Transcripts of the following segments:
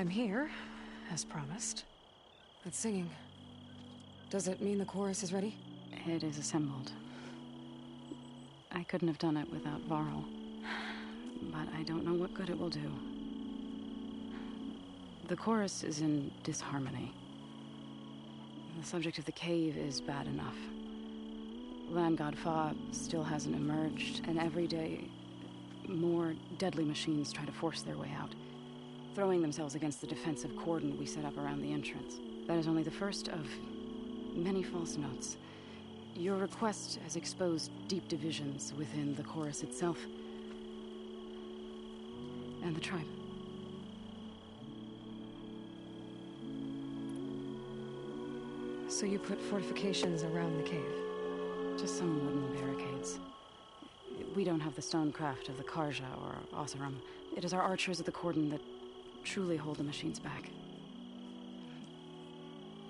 I'm here, as promised. But singing. Does it mean the chorus is ready? It is assembled. I couldn't have done it without Varl. But I don't know what good it will do. The chorus is in disharmony. The subject of the cave is bad enough. Land God Fa still hasn't emerged, and every day, more deadly machines try to force their way out, throwing themselves against the defensive cordon we set up around the entrance. That is only the first of many false notes. Your request has exposed deep divisions within the chorus itself and the tribe. So you put fortifications around the cave? Just some wooden barricades. We don't have the stonecraft of the Karja or Oseram. It is our archers of the cordon that truly hold the machines back.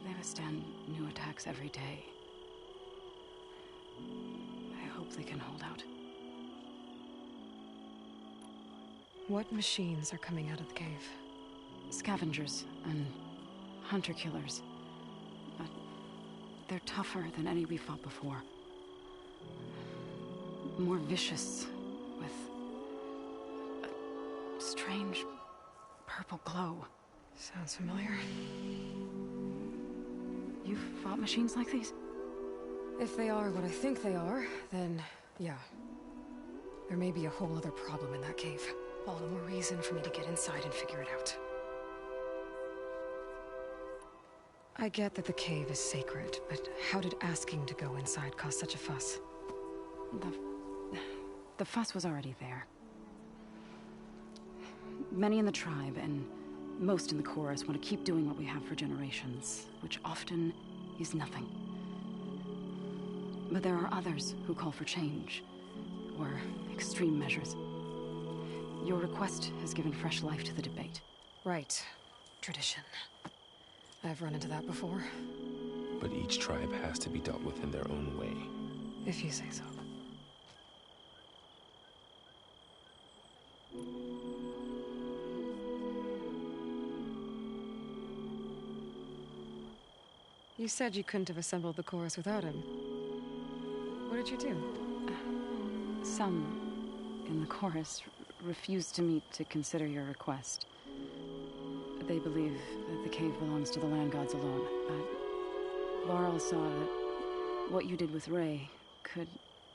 They withstand new attacks every day. I hope they can hold out. What machines are coming out of the cave? Scavengers and hunter-killers. But they're tougher than any we fought before. More vicious, with a strange purple glow. Sounds familiar. You've fought machines like these? If they are what I think they are, then yeah. There may be a whole other problem in that cave. All the more reason for me to get inside and figure it out. I get that the cave is sacred, but how did asking to go inside cause such a fuss? The fuss was already there. Many in the tribe, and most in the chorus, want to keep doing what we have for generations, which often is nothing. But there are others who call for change, or extreme measures. Your request has given fresh life to the debate. Right. Tradition. I've run into that before. But each tribe has to be dealt with in their own way. If you say so. You said you couldn't have assembled the chorus without him. What did you do? Some in the chorus refused to meet to consider your request. They believe that the cave belongs to the land gods alone, but Varl saw that what you did with Ray could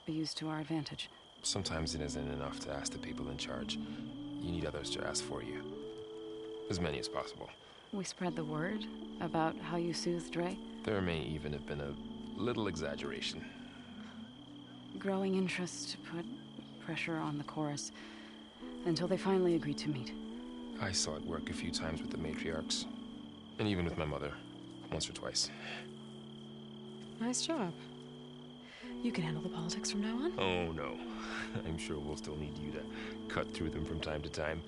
be used to our advantage. Sometimes it isn't enough to ask the people in charge. You need others to ask for you. As many as possible. We spread the word about how you soothed Ray. There may even have been a little exaggeration. Growing interest put pressure on the chorus until they finally agreed to meet. I saw it work a few times with the matriarchs. And even with my mother. Once or twice. Nice job. You can handle the politics from now on? Oh, no. I'm sure we'll still need you to cut through them from time to time.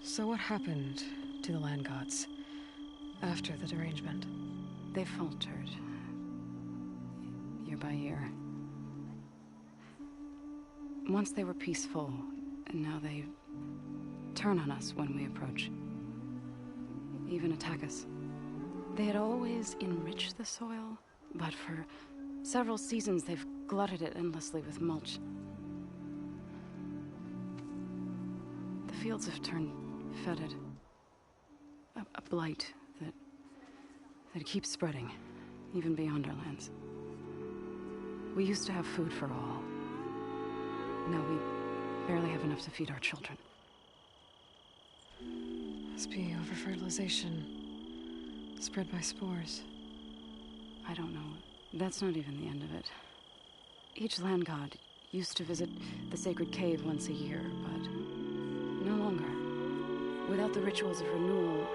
So what happened to the land gods after the derangement? They faltered. Year by year. Once they were peaceful, and now they turn on us when we approach. Even attack us. They had always enriched the soil, but for several seasons they've glutted it endlessly with mulch. The fields have turned fetid. A blight that keeps spreading, even beyond our lands. We used to have food for all. Now we barely have enough to feed our children. Must be over-fertilization. Spread by spores. I don't know. That's not even the end of it. Each land god used to visit the sacred cave once a year, but no longer. Without the rituals of renewal,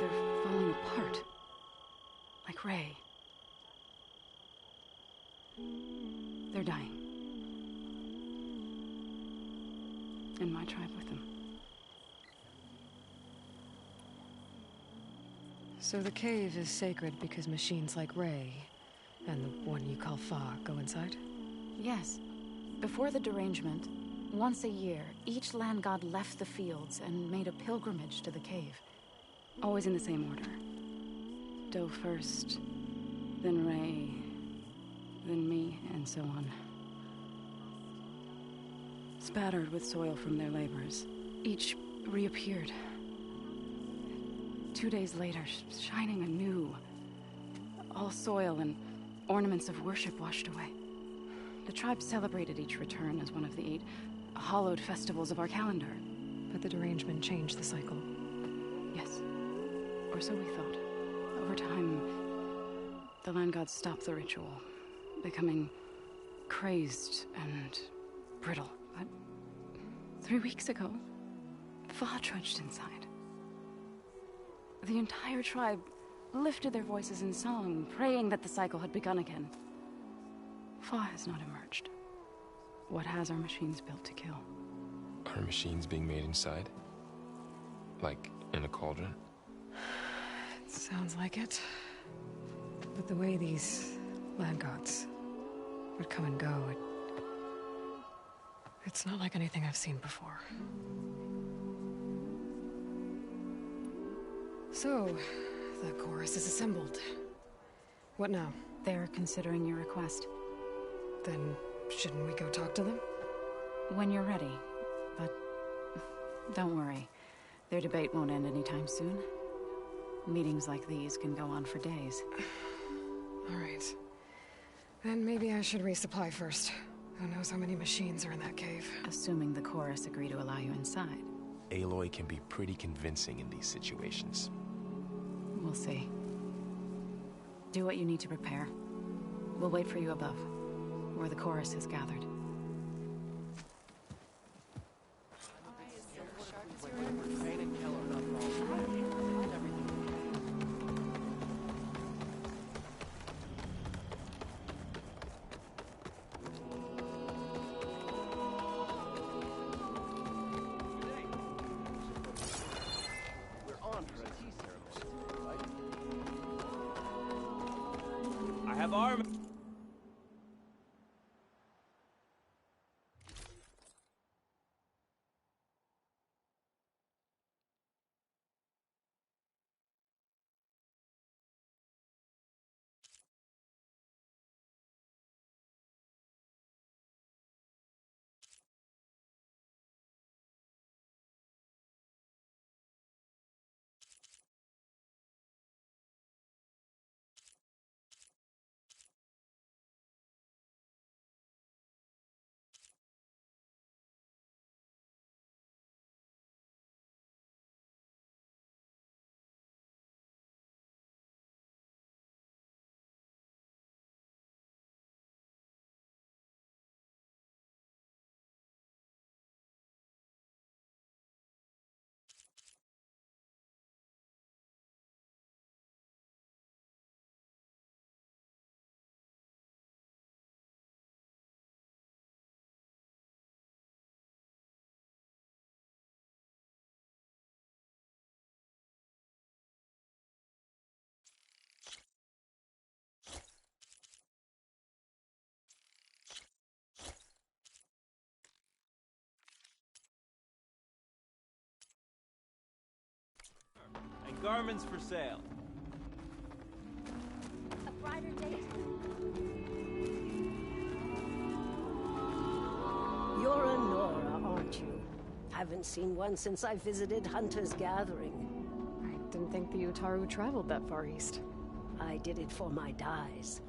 they're falling apart. Like Ray. They're dying. And my tribe with them. So the cave is sacred because machines like Ray, and the one you call Fa, go inside? Yes. Before the derangement, Once a year, each land god left the fields and made a pilgrimage to the cave. Always in the same order. Doe first, then Ray, then me, and so on. Spattered with soil from their labors, each reappeared. 2 days later, shining anew. All soil and ornaments of worship washed away. The tribe celebrated each return as one of the 8 hallowed festivals of our calendar. But the derangement changed the cycle. Yes. Or so we thought. Over time, the land gods stopped the ritual, becoming crazed and brittle. But 3 weeks ago, Fa trudged inside. The entire tribe lifted their voices in song, praying that the cycle had begun again. Fa has not emerged. What has our machines built to kill? Are machines being made inside? Like in a cauldron? Sounds like it. But the way these land gods would come and go, it's not like anything I've seen before. So, the chorus is assembled. What now? They're considering your request. Then, shouldn't we go talk to them? When you're ready. But don't worry. Their debate won't end anytime soon. Meetings like these can go on for days. All right. Then maybe I should resupply first. Who knows how many machines are in that cave? Assuming the chorus agree to allow you inside. Aloy can be pretty convincing in these situations. We'll see. Do what you need to prepare. We'll wait for you above, where the chorus is gathered. I have armor. And garments for sale. A brighter day. You're a Nora, aren't you? Haven't seen one since I visited Hunter's Gathering. I didn't think the Utaru traveled that far east. I did it for my dyes.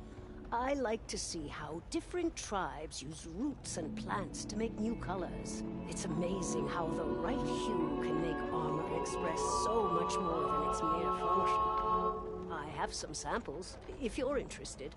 I like to see how different tribes use roots and plants to make new colors. It's amazing how the right hue can make armor express so much more than its mere function. I have some samples, if you're interested.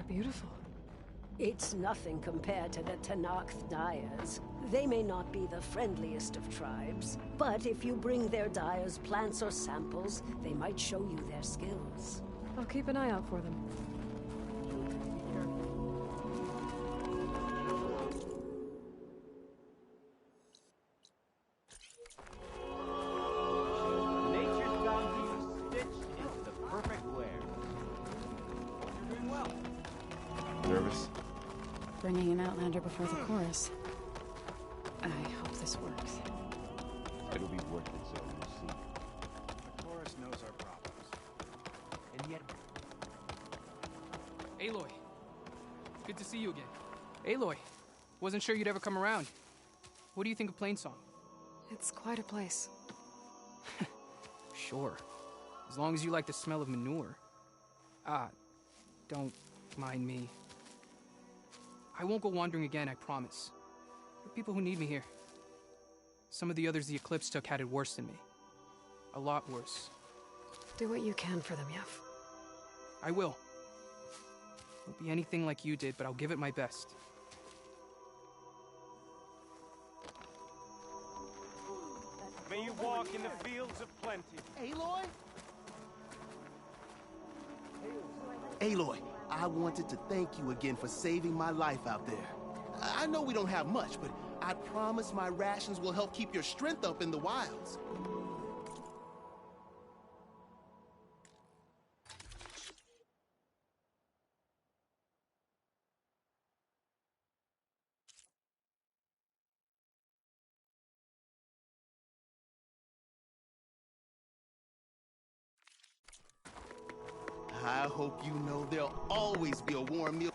beautiful. It's nothing compared to the Tenakth Dyers. They may not be the friendliest of tribes, but if you bring their dyers plants or samples, they might show you their skills. I'll keep an eye out for them. Nature's bounty stitched into the perfect wear. You're doing well. Nervous? Bringing an Outlander before the chorus. I hope this works. It'll be worth it, so you'll see. The chorus knows our problems. And yet, Aloy. Good to see you again. Aloy. Wasn't sure you'd ever come around. What do you think of Plainsong? It's quite a place. Sure. As long as you like the smell of manure. Don't mind me. I won't go wandering again, I promise. There are people who need me here. Some of the others the Eclipse took had it worse than me. A lot worse. Do what you can for them, Yef. I will. Won't be anything like you did, but I'll give it my best. may you walk in the fields of plenty. Aloy? Aloy, I wanted to thank you again for saving my life out there. I know we don't have much, but I promise my rations will help keep your strength up in the wilds. I hope you know there'll always be a warm meal.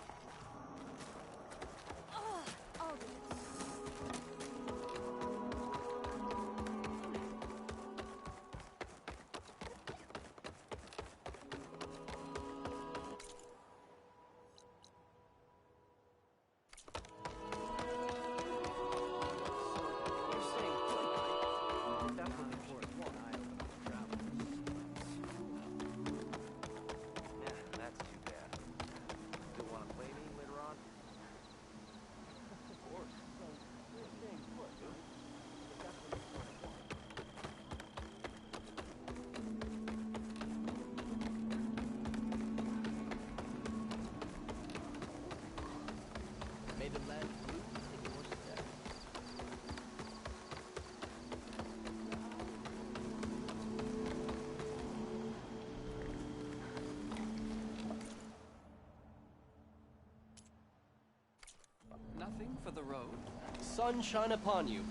Nothing for the road. Sunshine upon you.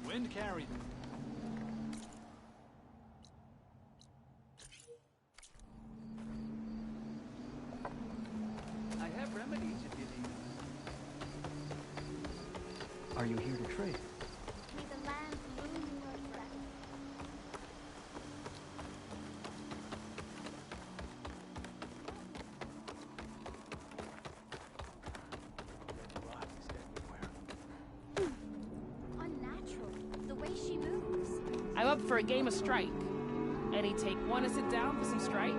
Wind carry. I have remedies if you need them. Are you here to trade? May the land bloom in your breath. Unnatural, the way she moves. I'm up for a game of strike. Any take one to sit down for some strike?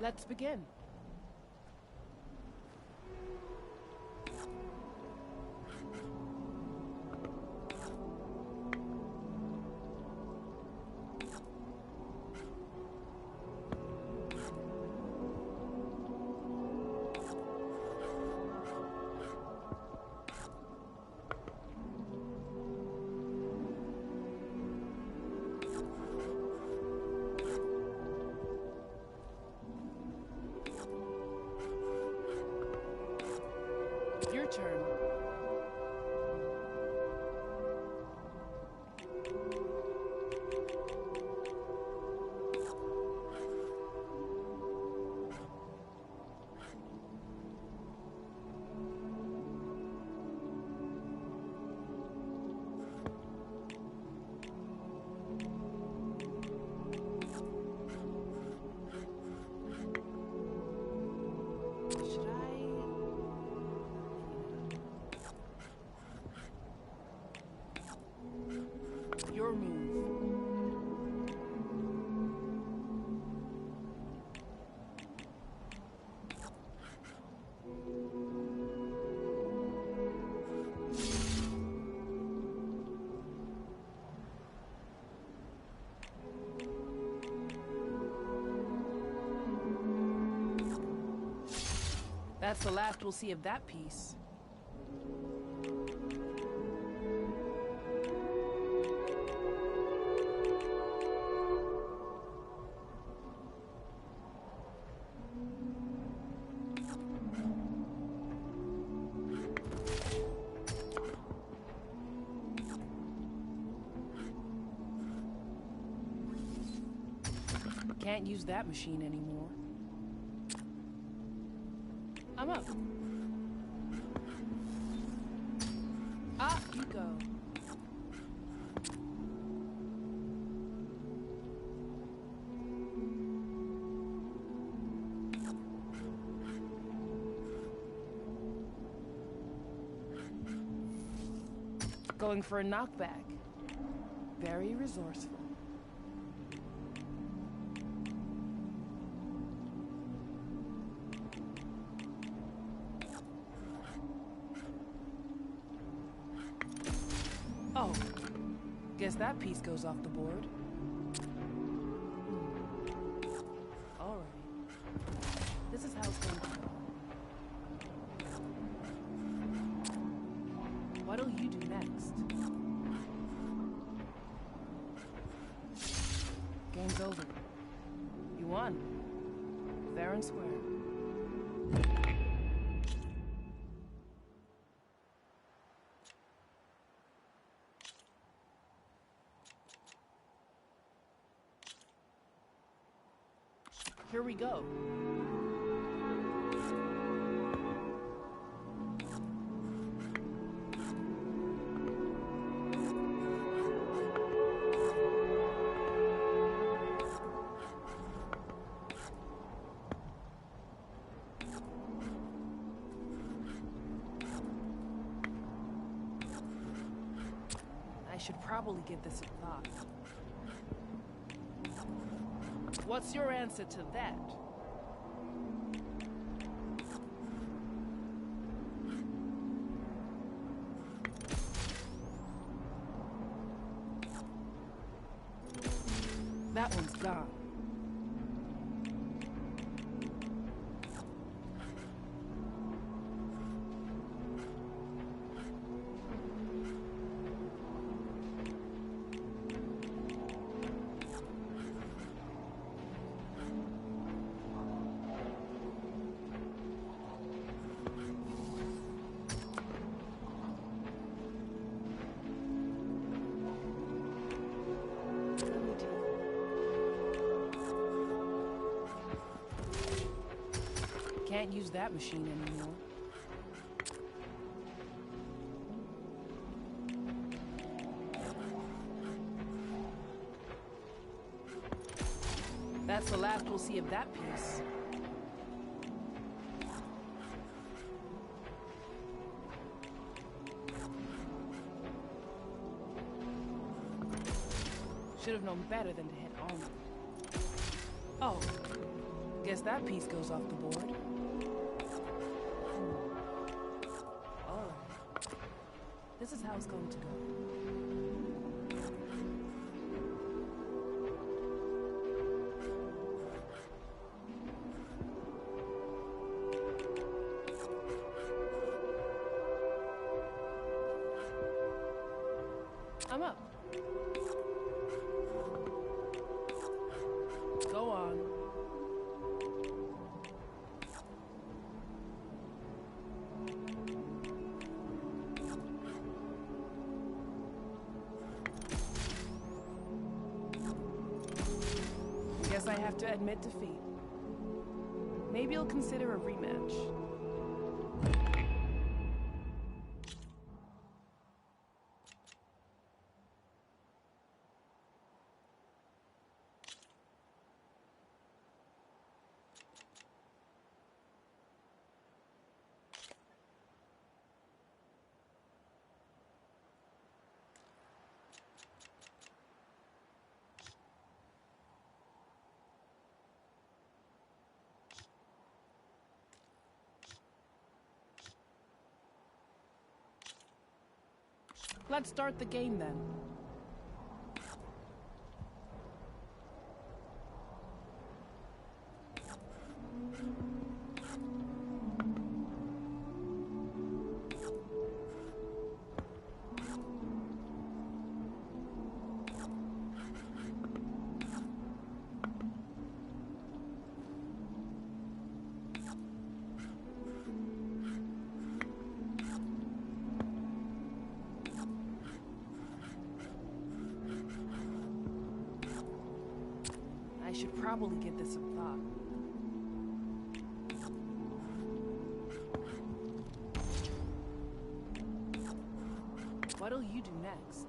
Let's begin. Your turn. Should I? Your move. That's the last we'll see of that piece. Can't use that machine anymore. I'm up. Off you go. Going for a knockback. Very resourceful. Oh, guess that piece goes off the board. All right. This is how it's going to go. What'll you do next? Game's over. You won. Fair and square. Here we go. I should probably give this a thought. What's your answer to that? That one's gone. Can't use that machine anymore. That's the last we'll see of that piece. Should have known better than to hit armor. Oh, Guess that piece goes off the board. Alright. This is how it's going to go. I'm up. Go on. Guess I have to admit defeat. Maybe you'll consider a rematch. Let's start the game then. I should probably give this some thought. What'll you do next?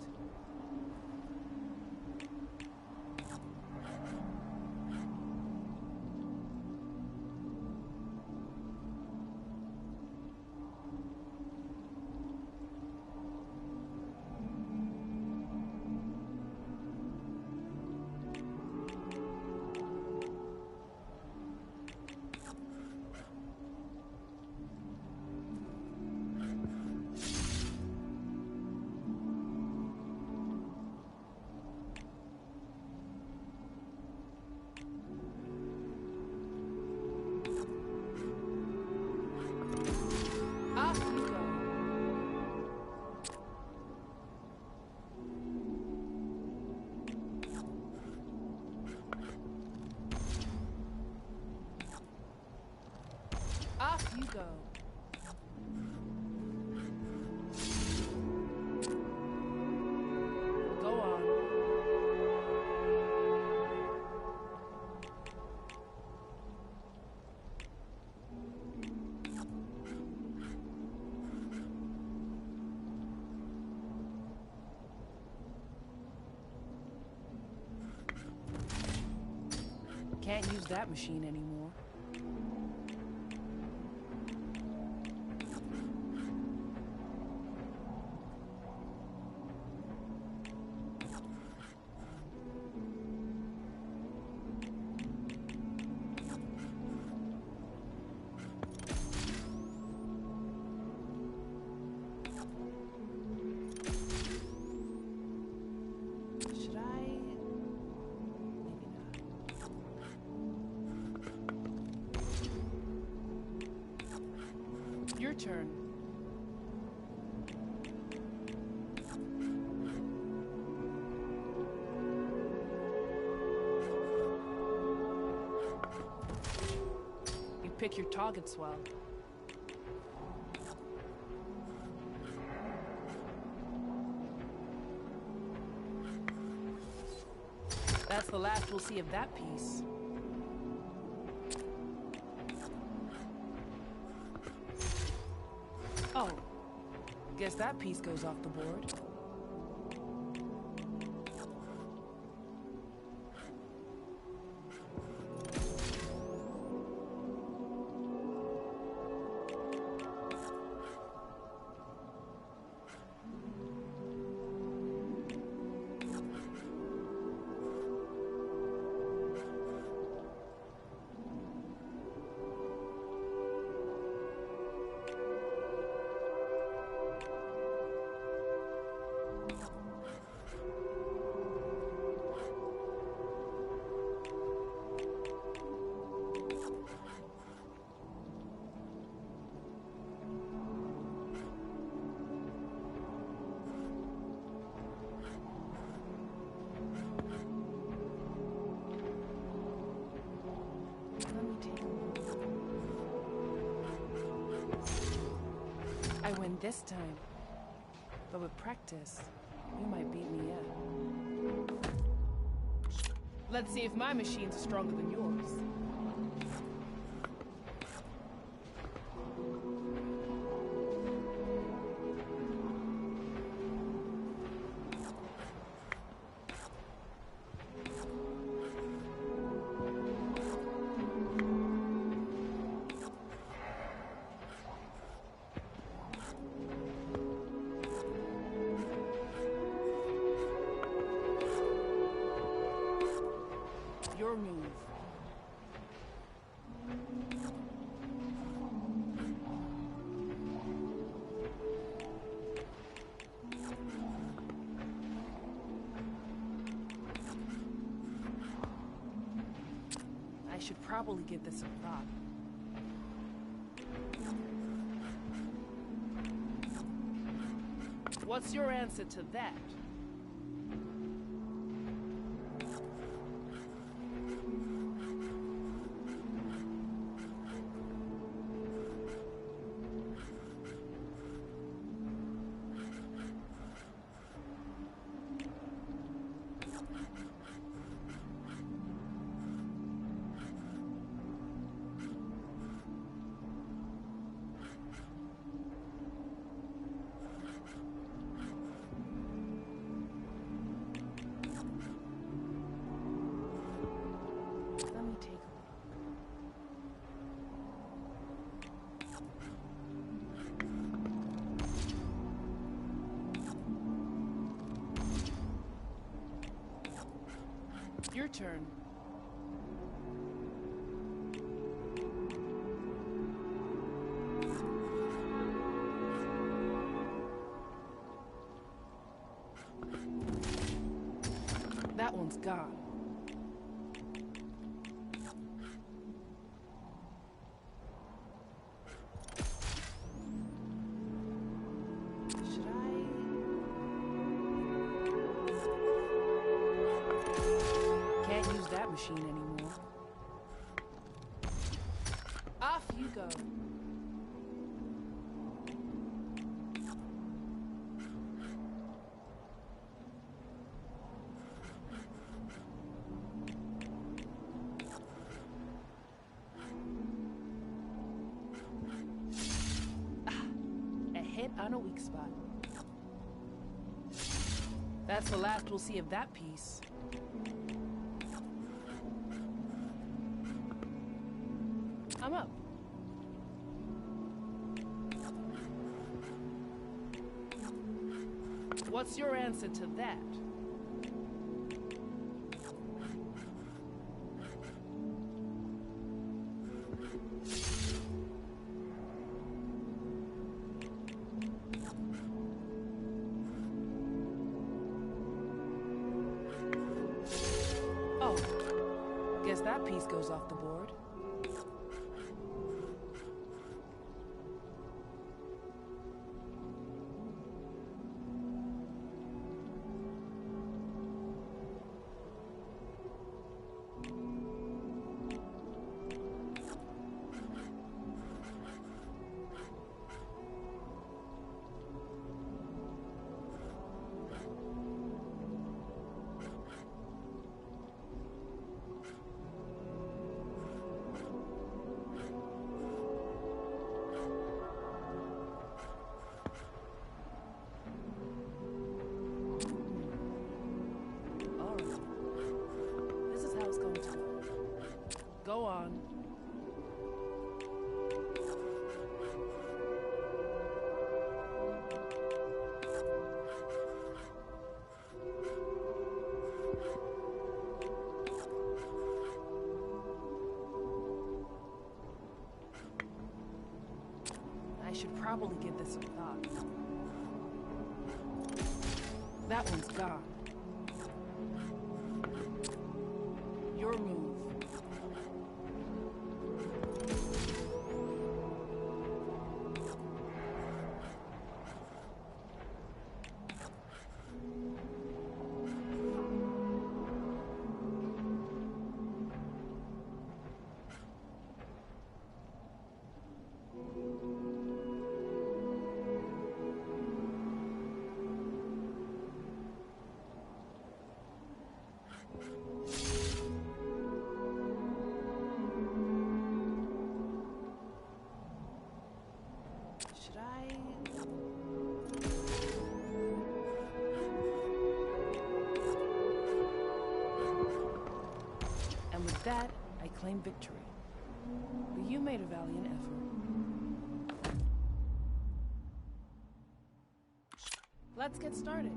Off you go. Go on. Can't use that machine anymore. Should I? Maybe not. Your turn. You pick your targets well. That's the last we'll see of that piece. Oh, guess that piece goes off the board. win this time. But with practice, you might beat me yet. Let's see if my machine's stronger than yours. Your move. I should probably give this a thought. What's your answer to that? Let me take a look. Your turn. That one's gone. Should I? Can't use that machine anymore. Off you go. A hit on a weak spot. That's the last we'll see of that piece. I'm up. What's your answer to that? Oh, guess that piece goes off the board. Go on. I should probably give this some thought. That one's gone. Your move. claim victory. But you made a valiant effort. Let's get started.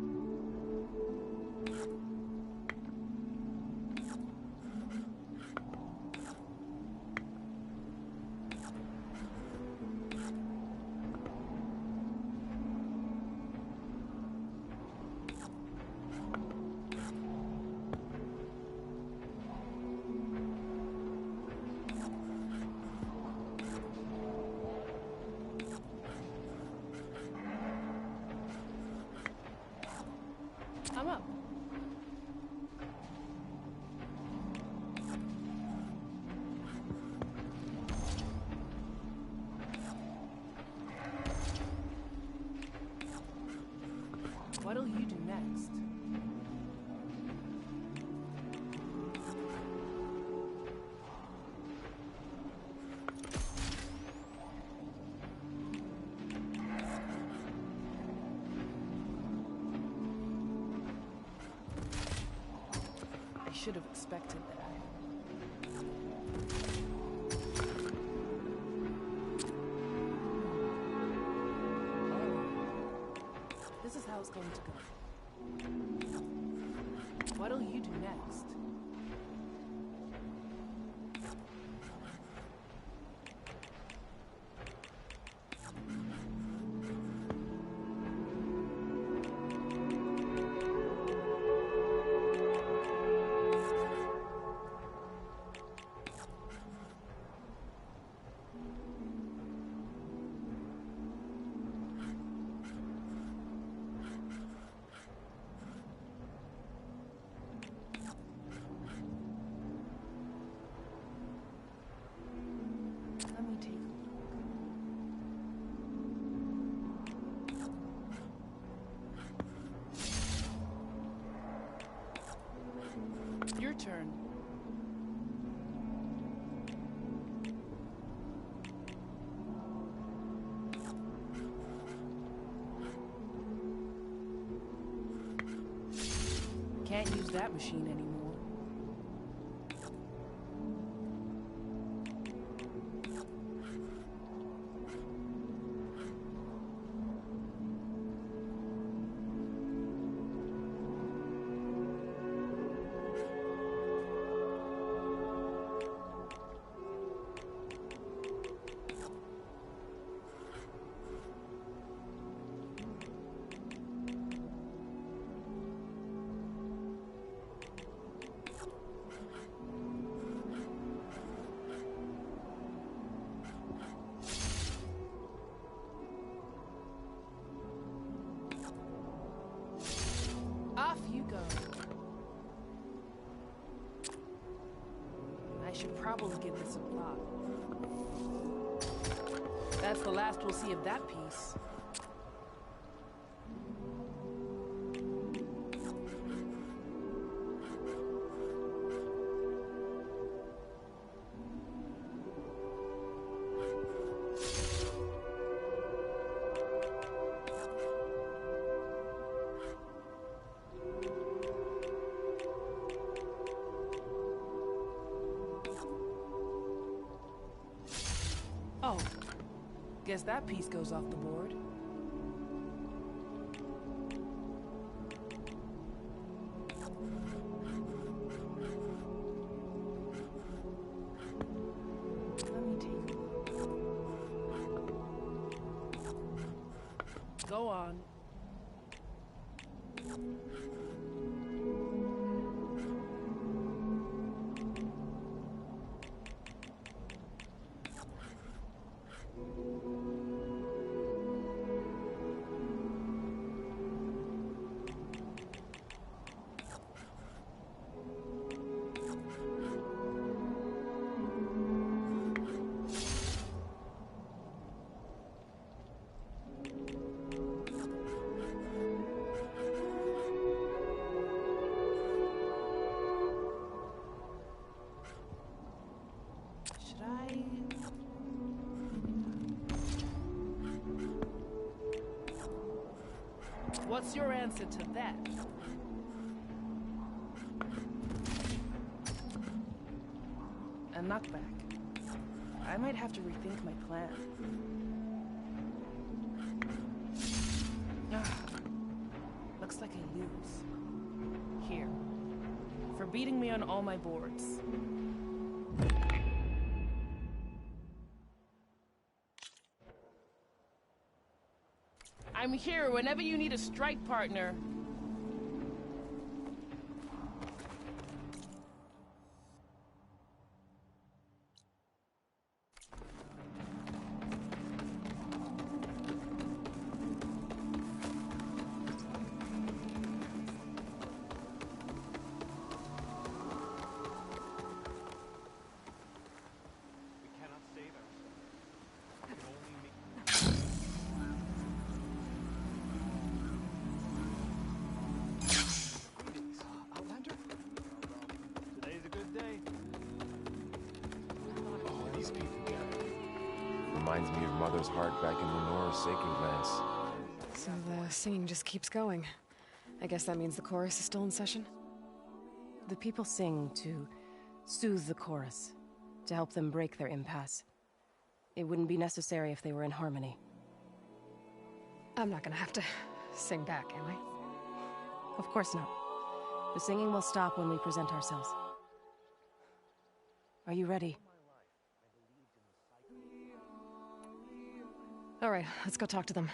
I'm up. What'll you do next? I should have expected that. This is how it's going to go. What'll you do next? Let me take a look. Your turn. Can't use that machine anymore. Off you go. I should probably give this a block. That's the last we'll see of that piece. Oh, guess that piece goes off the board. Let me take a look. Go on. What's your answer to that? knockback. I might have to rethink my plan. Looks like I lose. Here. For beating me on all my boards. I'm here whenever you need a strike partner. Reminds me of Mother's heart back in Lenora's sacred lands. So the singing just keeps going. I guess that means the chorus is still in session? The people sing to soothe the chorus, to help them break their impasse. It wouldn't be necessary if they were in harmony. I'm not gonna have to sing back, am I? Of course not. The singing will stop when we present ourselves. Are you ready? All right, let's go talk to them.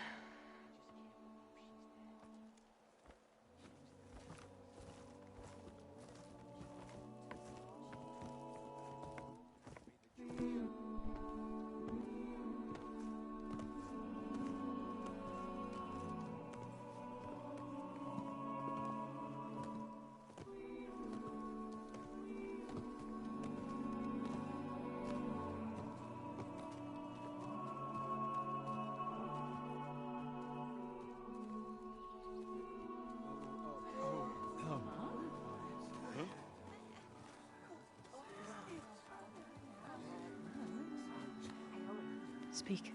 Speak.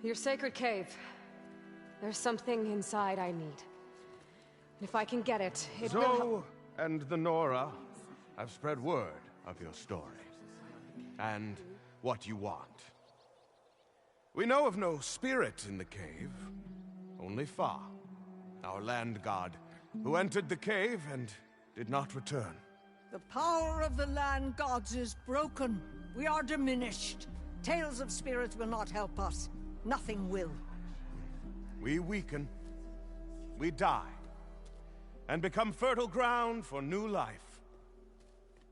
Your sacred cave. There's something inside I need. And if I can get it, it will help. Zoe and the Nora have spread word of your story. And what you want. We know of no spirit in the cave. Only Fa, our land god, who entered the cave and did not return. The power of the land gods is broken. We are diminished. Tales of spirits will not help us. Nothing will. We weaken. We die. And become fertile ground for new life.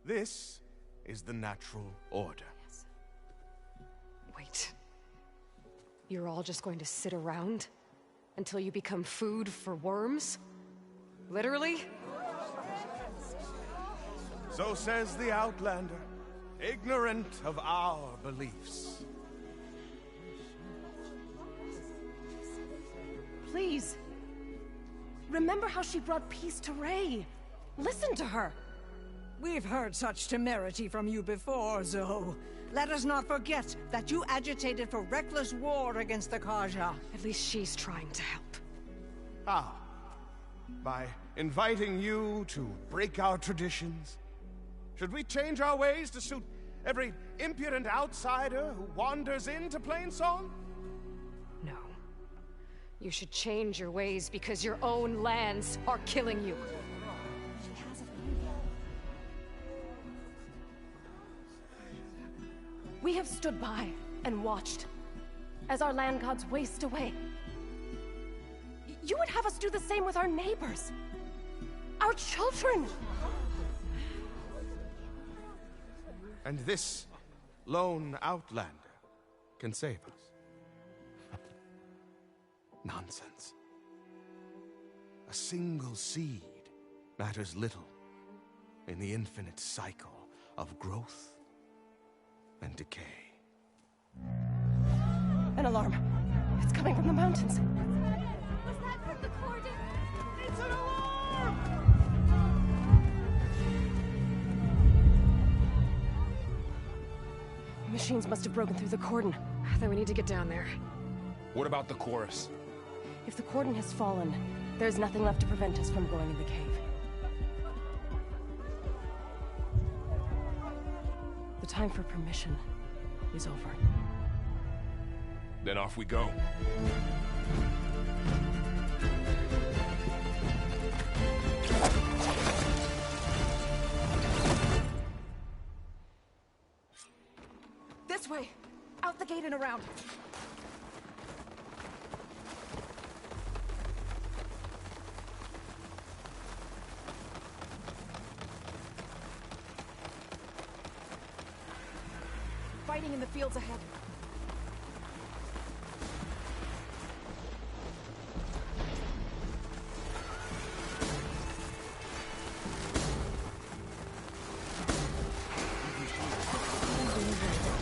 This is the natural order. Yes. Wait. You're all just going to sit around until you become food for worms? Literally? So says the Outlander, ignorant of our beliefs. Please. Remember how she brought peace to Ray. Listen to her. We've heard such temerity from you before, Zoe. Let us not forget that you agitated for reckless war against the Kaja. At least she's trying to help. How? By inviting you to break our traditions? Should we change our ways to suit every impudent outsider who wanders into Plainsong? No. You should change your ways because your own lands are killing you. We have stood by and watched as our land gods waste away. You would have us do the same with our neighbors, our children. And this lone outlander can save us. Nonsense. A single seed matters little in the infinite cycle of growth and decay. An alarm. It's coming from the mountains. Was that from the cordon? It's an alarm! Machines must have broken through the cordon. Then we need to get down there. What about the chorus? If the cordon has fallen, there's nothing left to prevent us from going in the cave. time for permission is over. Then off we go. This way! Out the gate and around! Fighting in the fields ahead.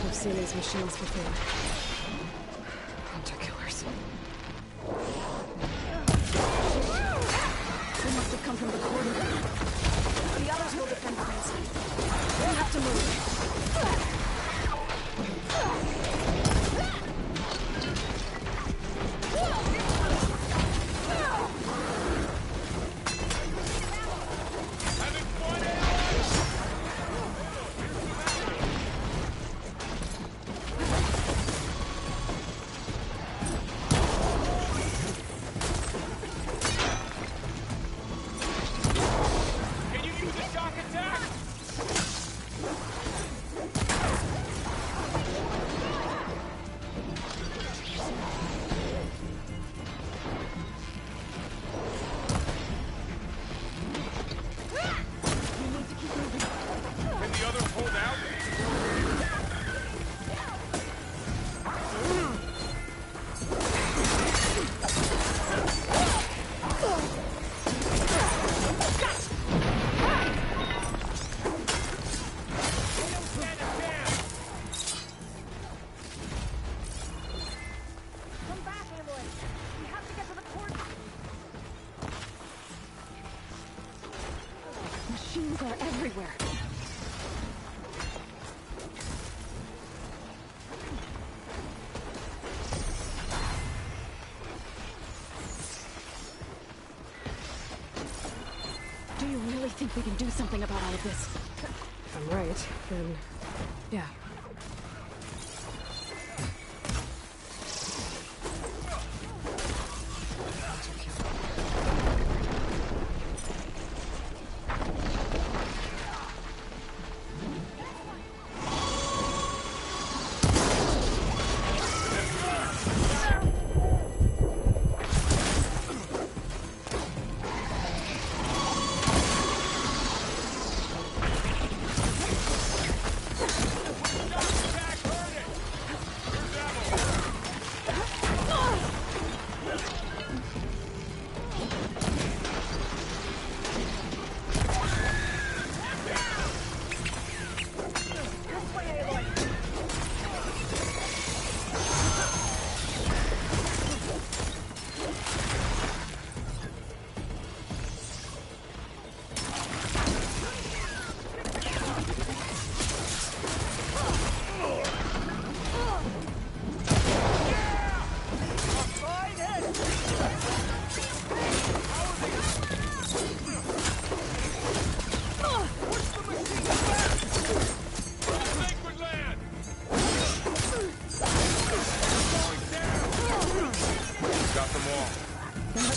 I've seen these machines before. Hunter killers. They must have come from the cordon. The others will defend the base. We have to move. Machines are everywhere. Do you really think we can do something about all of this? If I'm right, then yeah.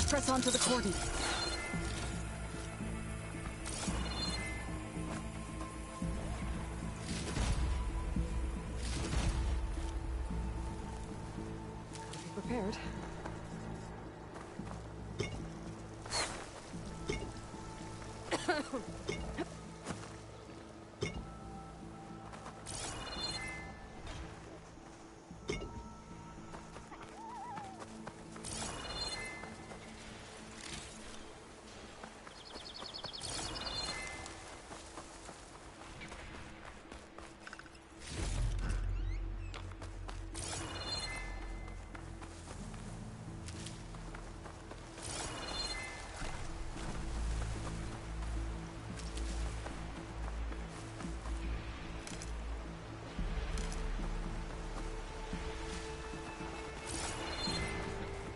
Press onto the cordon. Be prepared.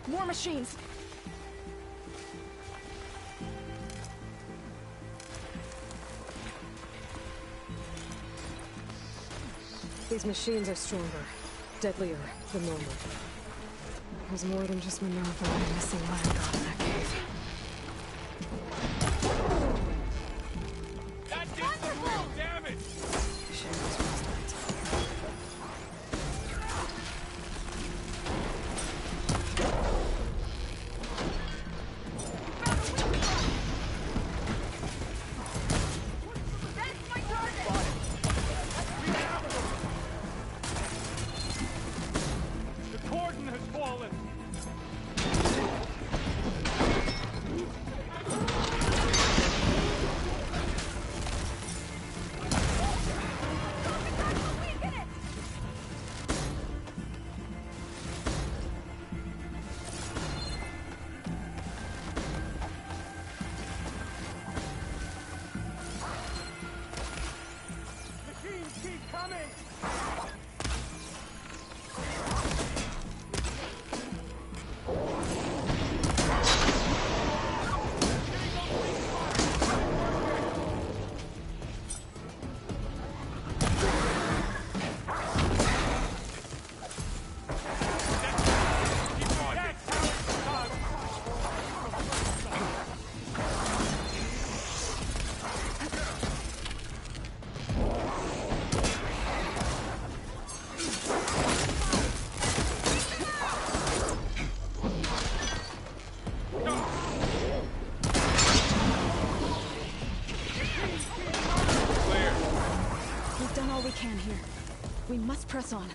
More machines! These machines are stronger, deadlier than normal. There's more than just Minerva and a missing land god in that cave. That did some real damage! We must press on.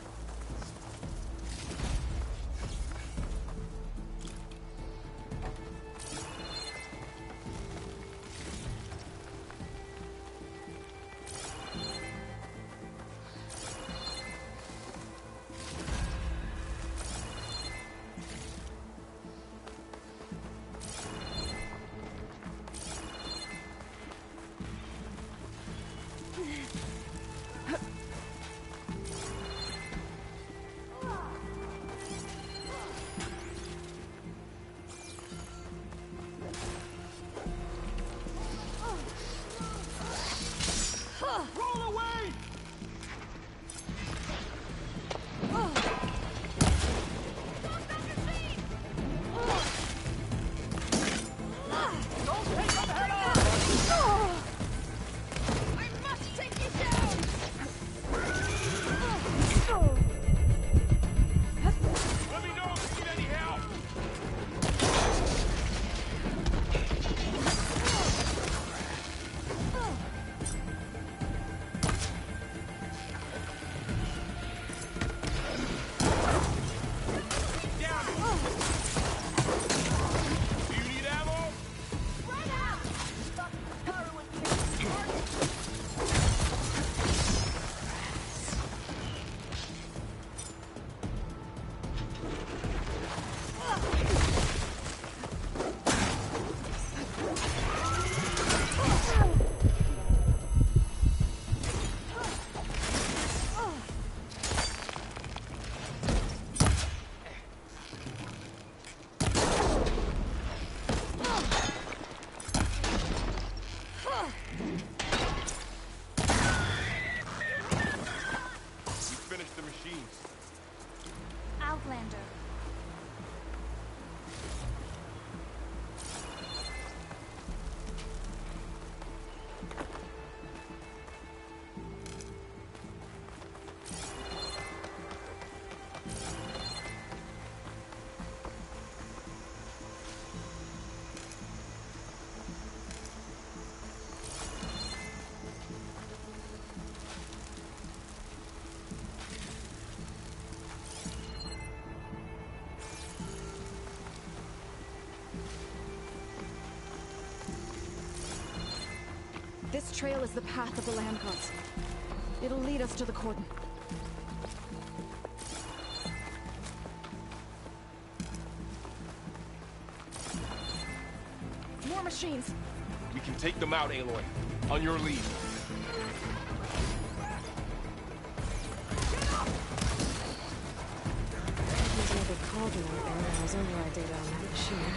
Outlander. This trail is the path of the land gods. It'll lead us to the cordon. More machines! We can take them out, Aloy. On your lead. There's another cauldron out there that has override data on that machine.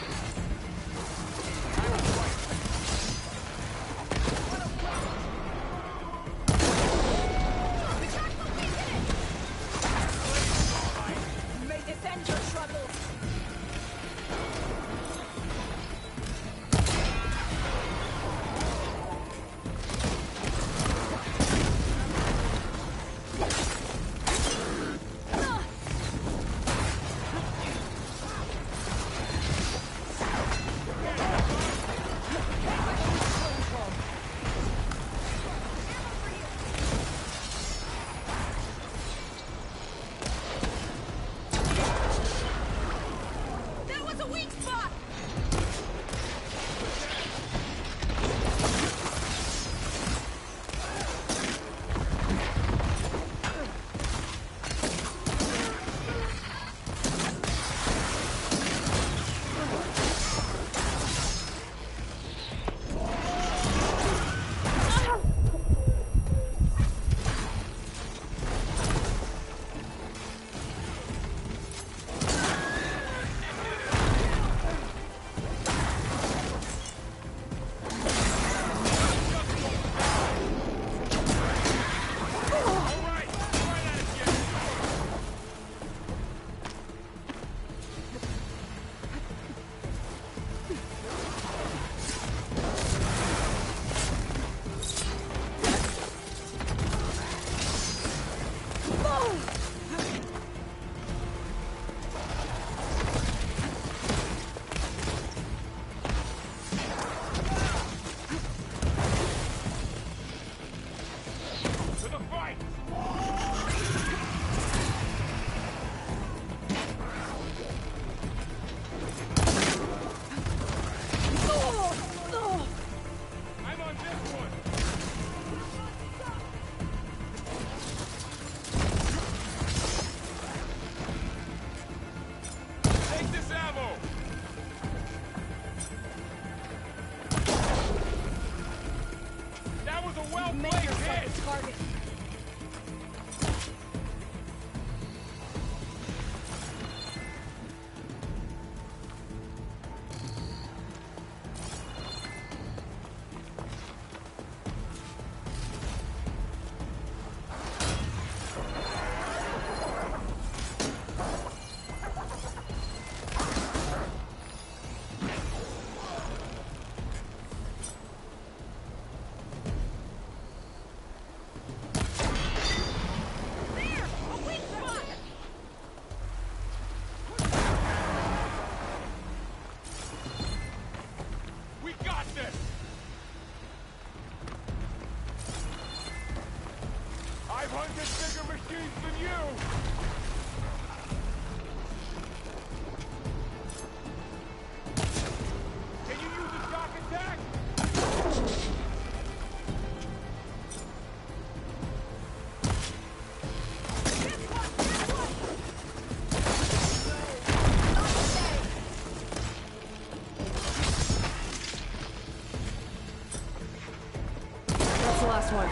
before.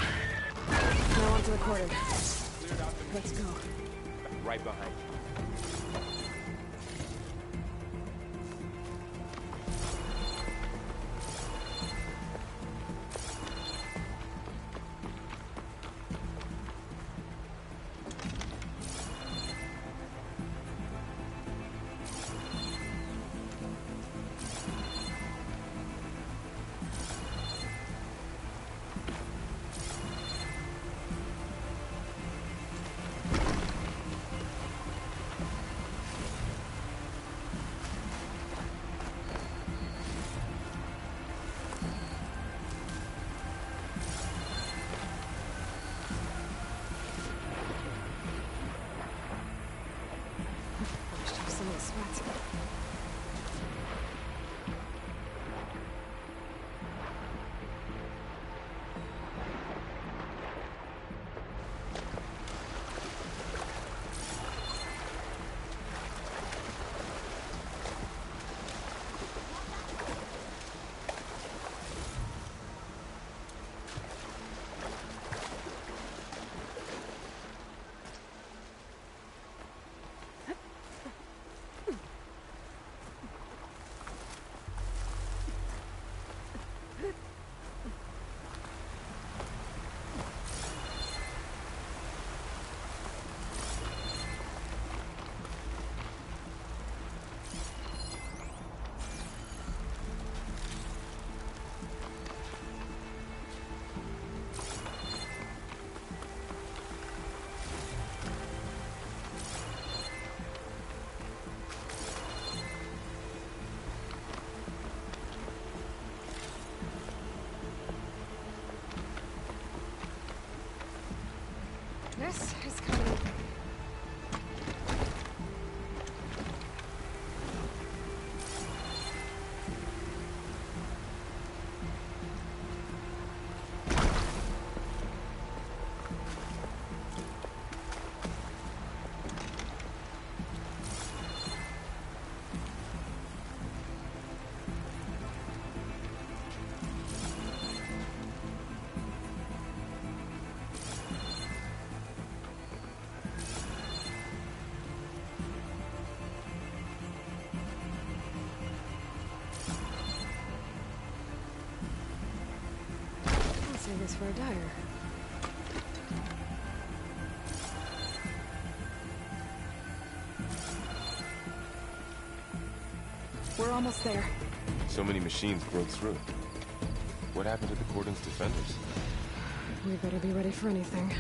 Now onto the cordon. Let's go. Right behind you. This is coming. Say this for a dyer. We're almost there. So many machines broke through. What happened to the Cordon's defenders? We better be ready for anything.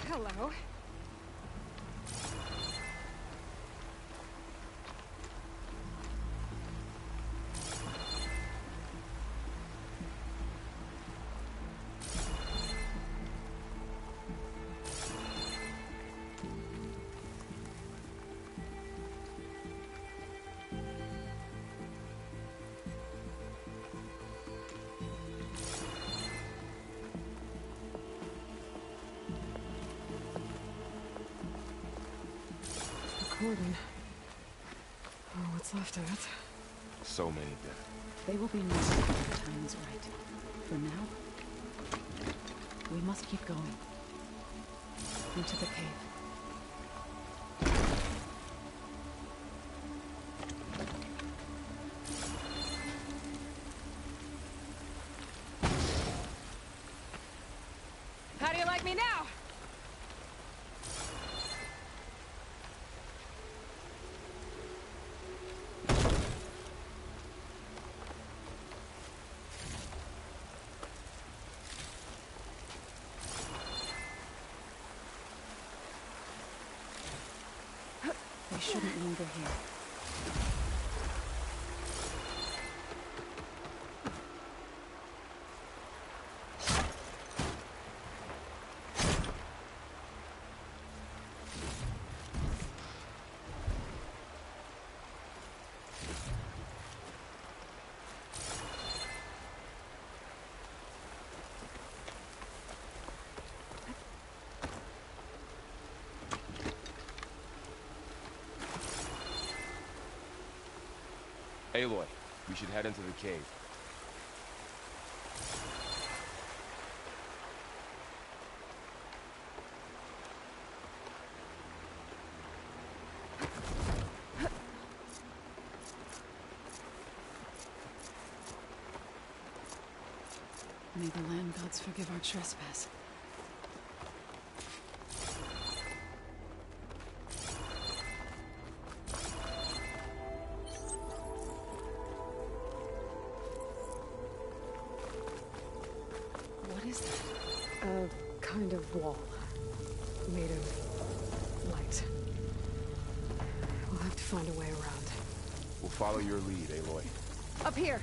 Hello. Cordon. Oh, what's left of it? So many dead. They will be missed when the time is right. For now, we must keep going. Into the cave. How do you like me now? They shouldn't linger here. Aloy, we should head into the cave. May the land gods forgive our trespass. What is that? A kind of wall. Made of light. We'll have to find a way around. We'll follow your lead, Aloy. Up here.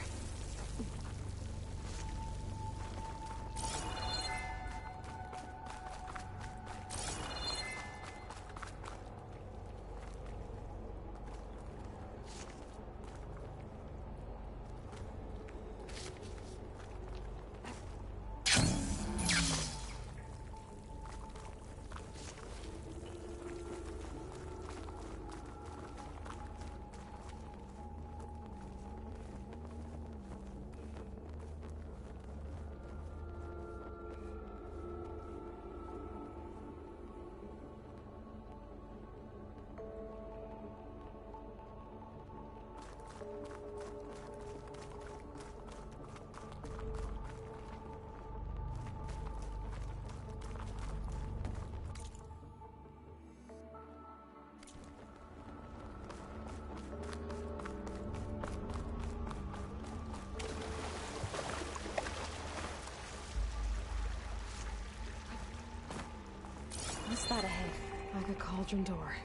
What's that ahead? Like a cauldron door.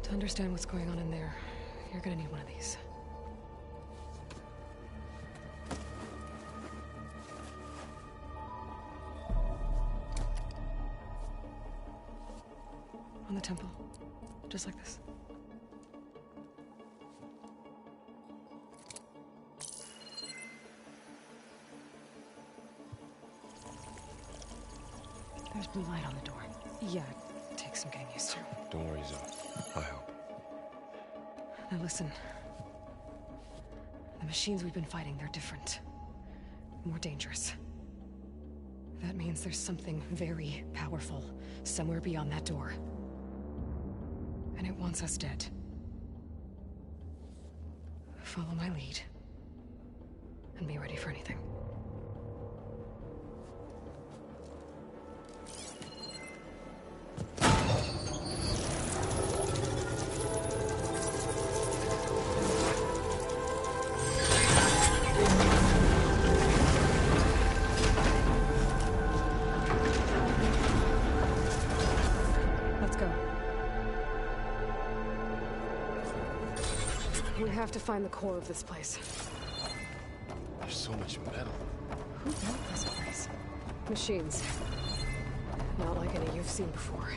To understand what's going on in there, you're gonna need one of these. On the temple. Just like this. There's blue light on the door. Yeah, it takes some getting used to. Don't worry, Zoe. I'll help. Now listen. The machines we've been fighting, they're different. More dangerous. That means there's something very powerful somewhere beyond that door. And it wants us dead. Follow my lead. And be ready for anything. We have to find the core of this place. There's so much metal. Who built this place? Machines. Not like any you've seen before.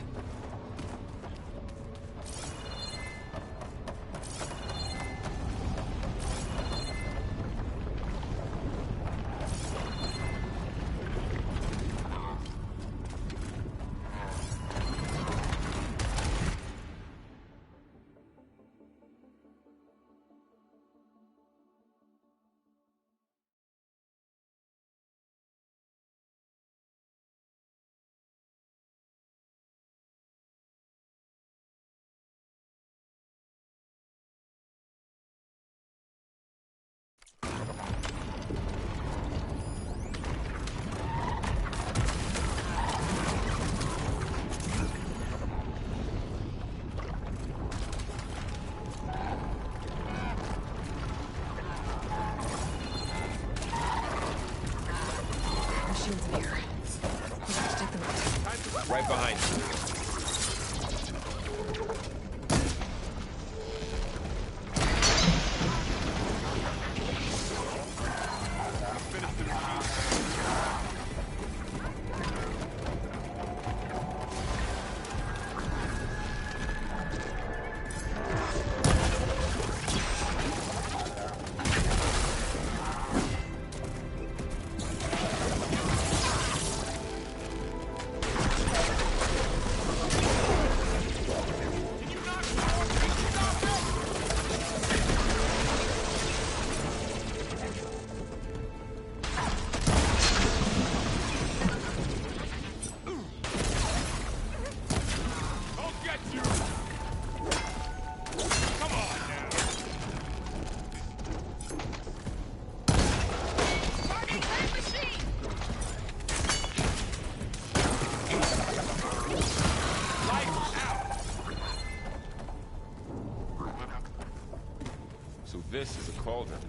This is a cauldron,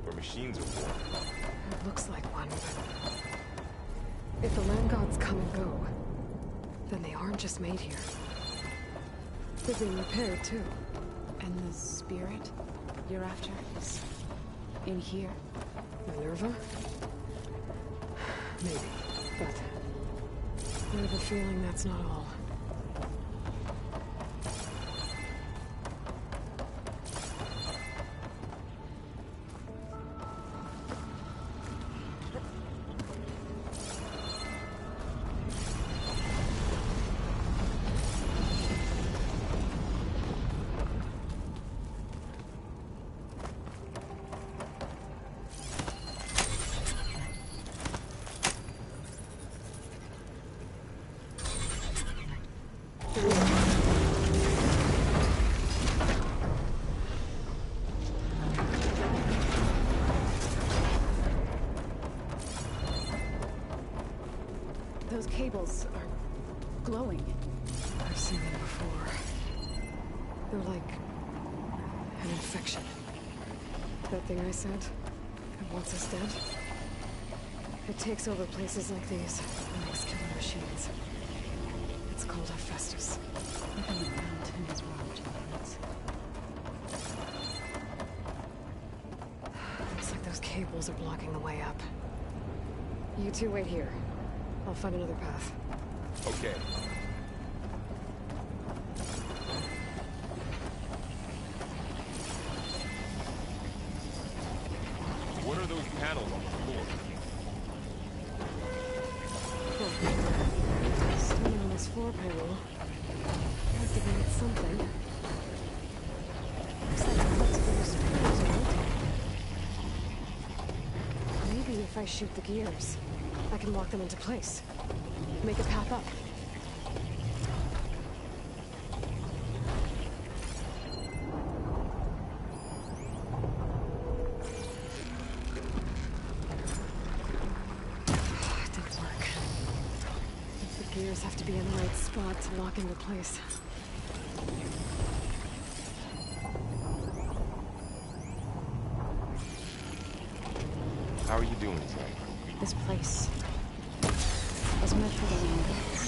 where machines are born. It looks like one, but if the land gods come and go, then they aren't just made here. They're being repaired, too. And the spirit you're after is in here? Minerva? Maybe, but I have a feeling that's not all. Those cables are glowing. I've seen them before. They're like an infection. That thing I said, it wants us dead. It takes over places like these and makes killer machines. It's called Hephaestus. Even the mountain is warmed to words. Looks like those cables are blocking the way up. You two wait here. I'll find another path. Okay. What are those panels on the floor? Standing on this floor panel. Has to be something. Looks like the parts of those panels are rotating. Maybe if I shoot the gears, I can lock them into place. Make a path up. It didn't work. The gears have to be in the right spot to lock into place. How are you doing today? This place was meant for the land gods.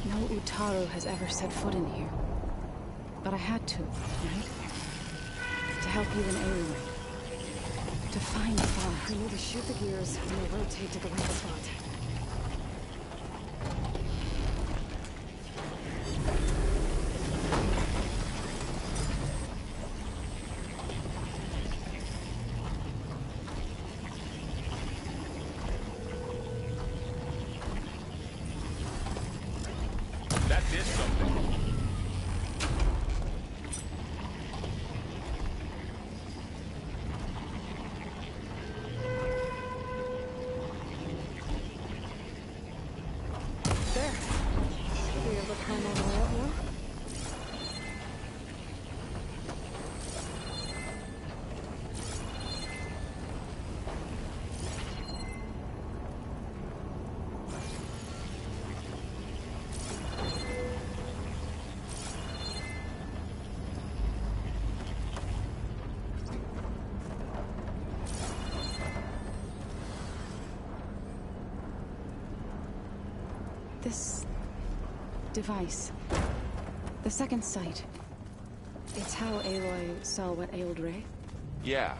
No Utaru has ever set foot in here. But I had to, right? To help you and Aloy. To find Fa. I need to shoot the gears when they rotate to the right spot. This device, the second sight, it's how Aloy saw what ailed Ray? Yeah.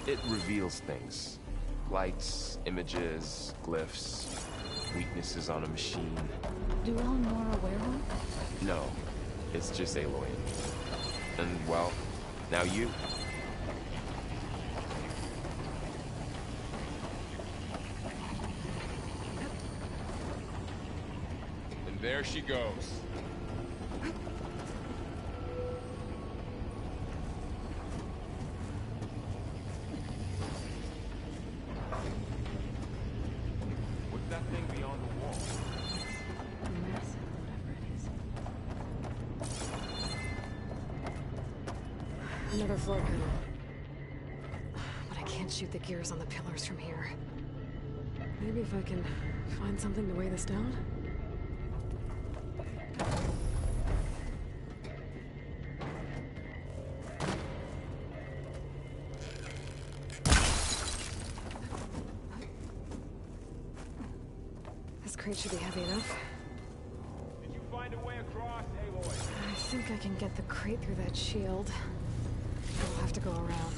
It reveals things. Lights, images, glyphs, weaknesses on a machine. Do Eleanor aware one? No. It's just Aloy. And, well, now you. And there she goes. What's that thing beyond the wall? Massive, whatever it is. Another floor panel. But I can't shoot the gears on the pillars from here. Maybe if I can find something to weigh this down? crate should be heavy enough. Did you find a way across, Aloy? I think I can get the crate through that shield. I'll have to go around.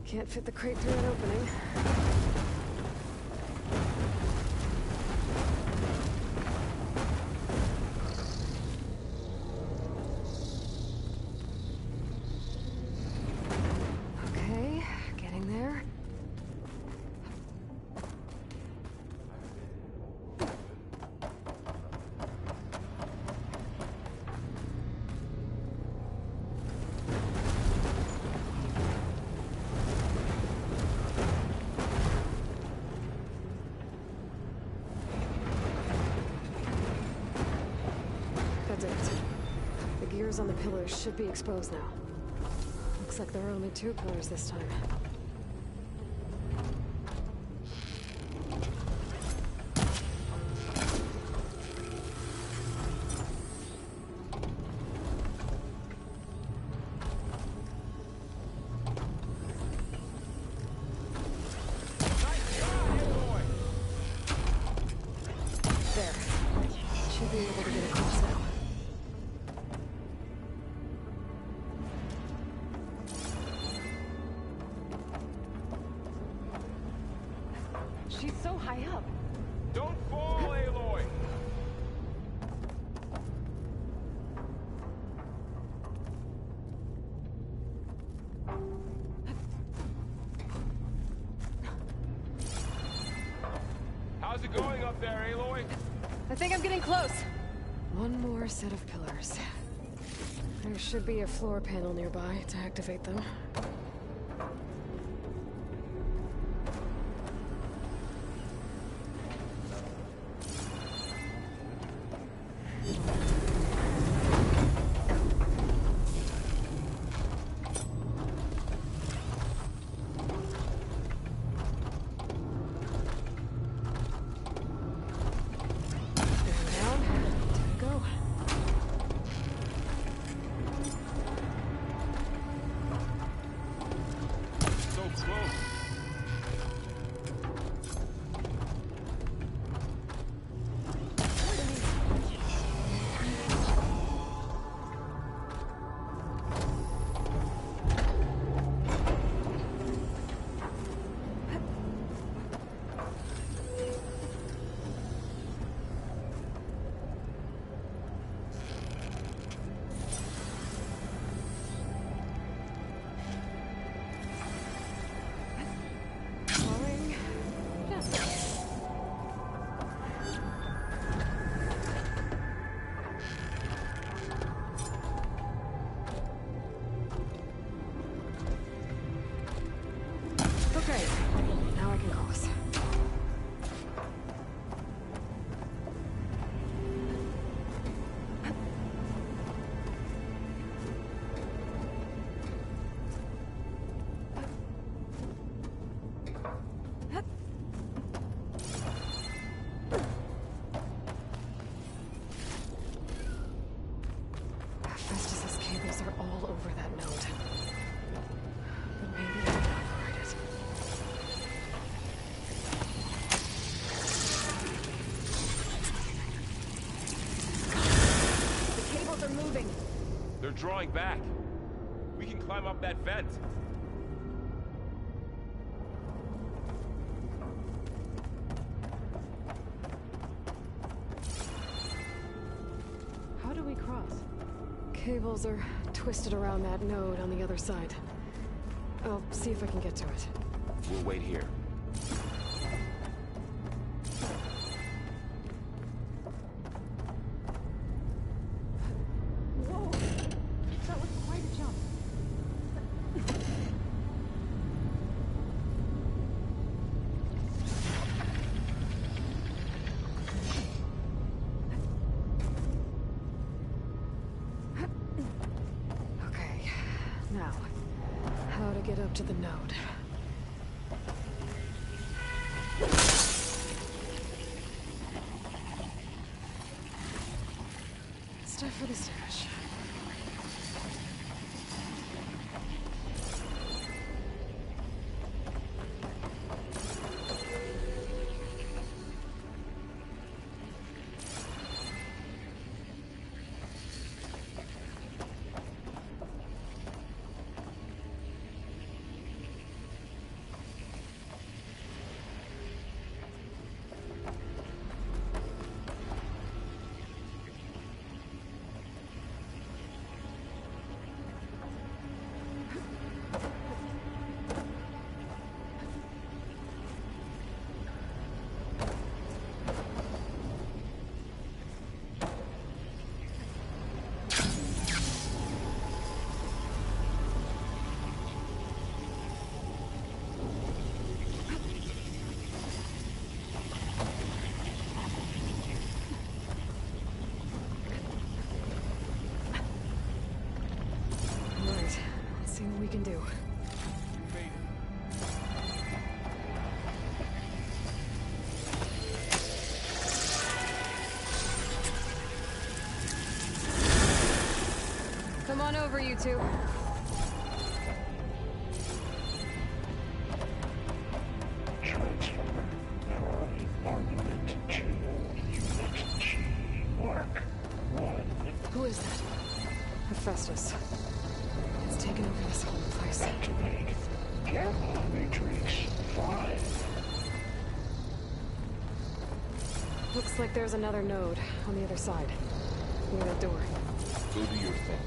Can't fit the crate through an opening. Okay, getting there. That's it. The gears on the pillars should be exposed now. Looks like there are only 2 pillars this time. There. Should be able to get across now. She's so high up. Don't fall, Aloy! How's it going up there, Aloy? I think I'm getting close. One more set of pillars. There should be a floor panel nearby to activate them. Okay, now I can cross. Festus's cables are all over that node. But maybe I can override it. The cables are moving. They're drawing back. We can climb up that vent. How do we cross? Cables are twisted around that node on the other side. I'll see if I can get to it. We'll wait here. Whoa! That was quite a jump. Okay, now, how to get up to the node. Stuff for the stash. over, you two. Who is that? Hephaestus. It's taken over this whole place. Activate. Gamma Matrix 5. Looks like there's another node on the other side. Near that door. Go do your thing.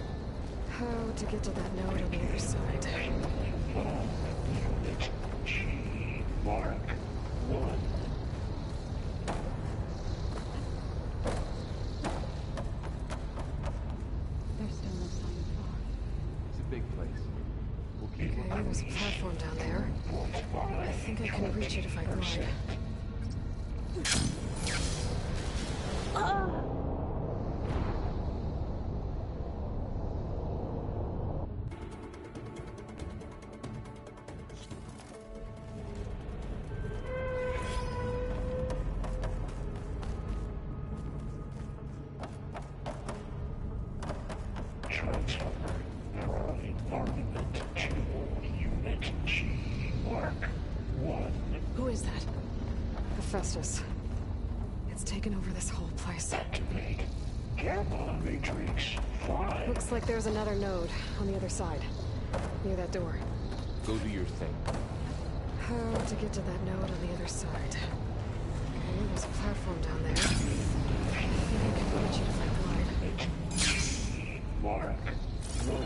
How to get to that node on the other side? Unit G Mark 1. There's still no sign of fog. It's a big place. We'll keep Okay, there's a platform down there. I think I can reach it if I glide. Transfer Prime Armament to Unit G Mark 1. Who is that? Hephaestus. It's taken over this whole place. Activate. Gamma Matrix 5. Looks like there's another node on the other side. Near that door. Go do your thing. How to get to that node on the other side? Okay, there's a platform down there. I think I can reach it if I glide. Mark 1.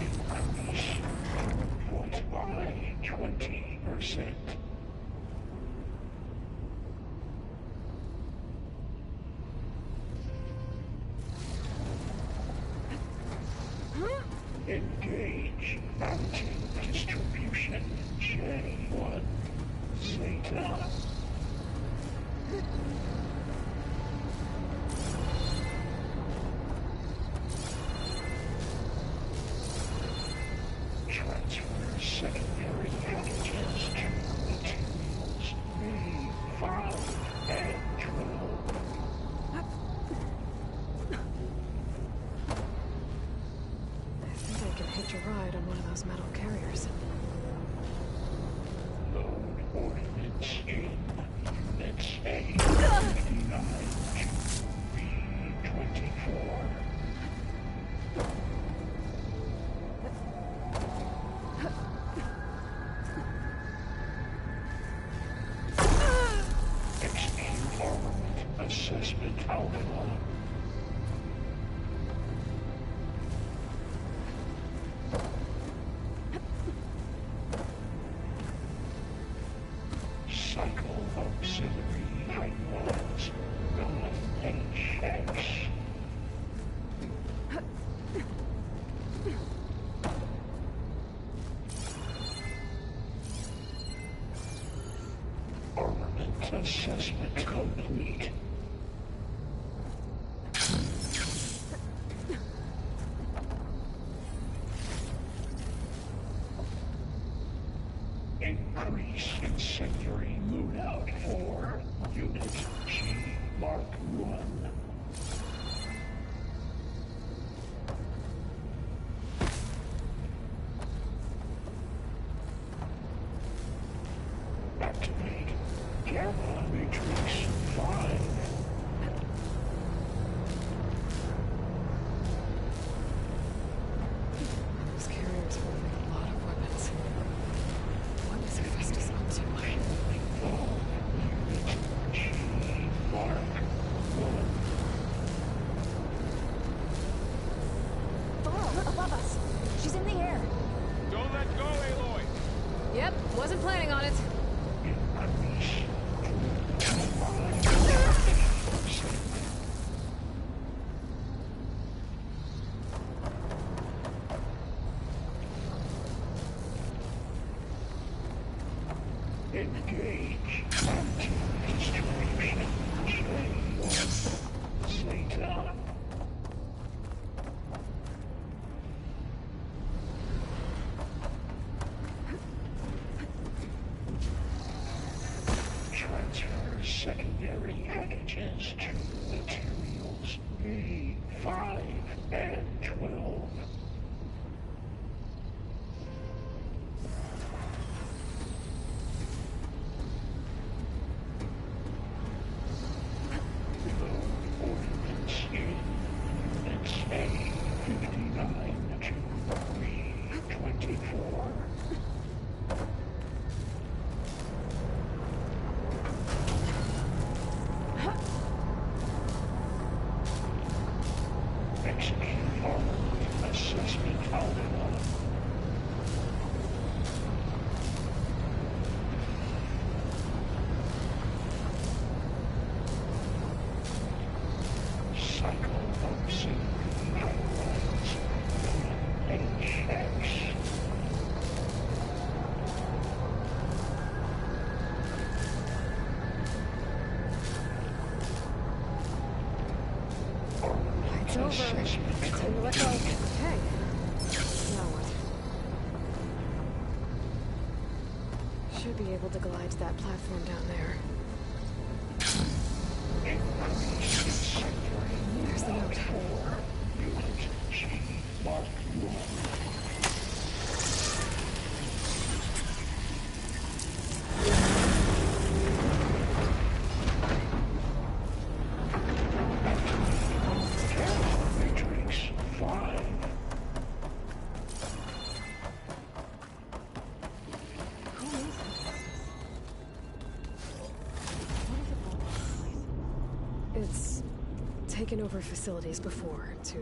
Increase by 20%. Engage mounting distribution J1 Zeta. Transfer secondary packages to materials B5 and 12. I think I can hitch a ride on one of those metal carriers. Load ordnance in Units A59 to B24. Execute armament assessment alpha. Cycle auxiliary pipelines 9HX. Armament assessment complete. Increase incendiary loadout for Unit G Mark 1. Activate Gamma Matrix 5. Those carriers are holding a lot of weapons. What is Hephaestus up to? Unit G Mark 1. Thor, above us. She's in the air. Don't let go, Aloy! Yep, wasn't planning on it. Increase. Engage mounting distribution J1 Zeta. It's over. Time to let go. Okay. Now what? Should be able to glide to that platform down there. There's the note. It's taken over facilities before to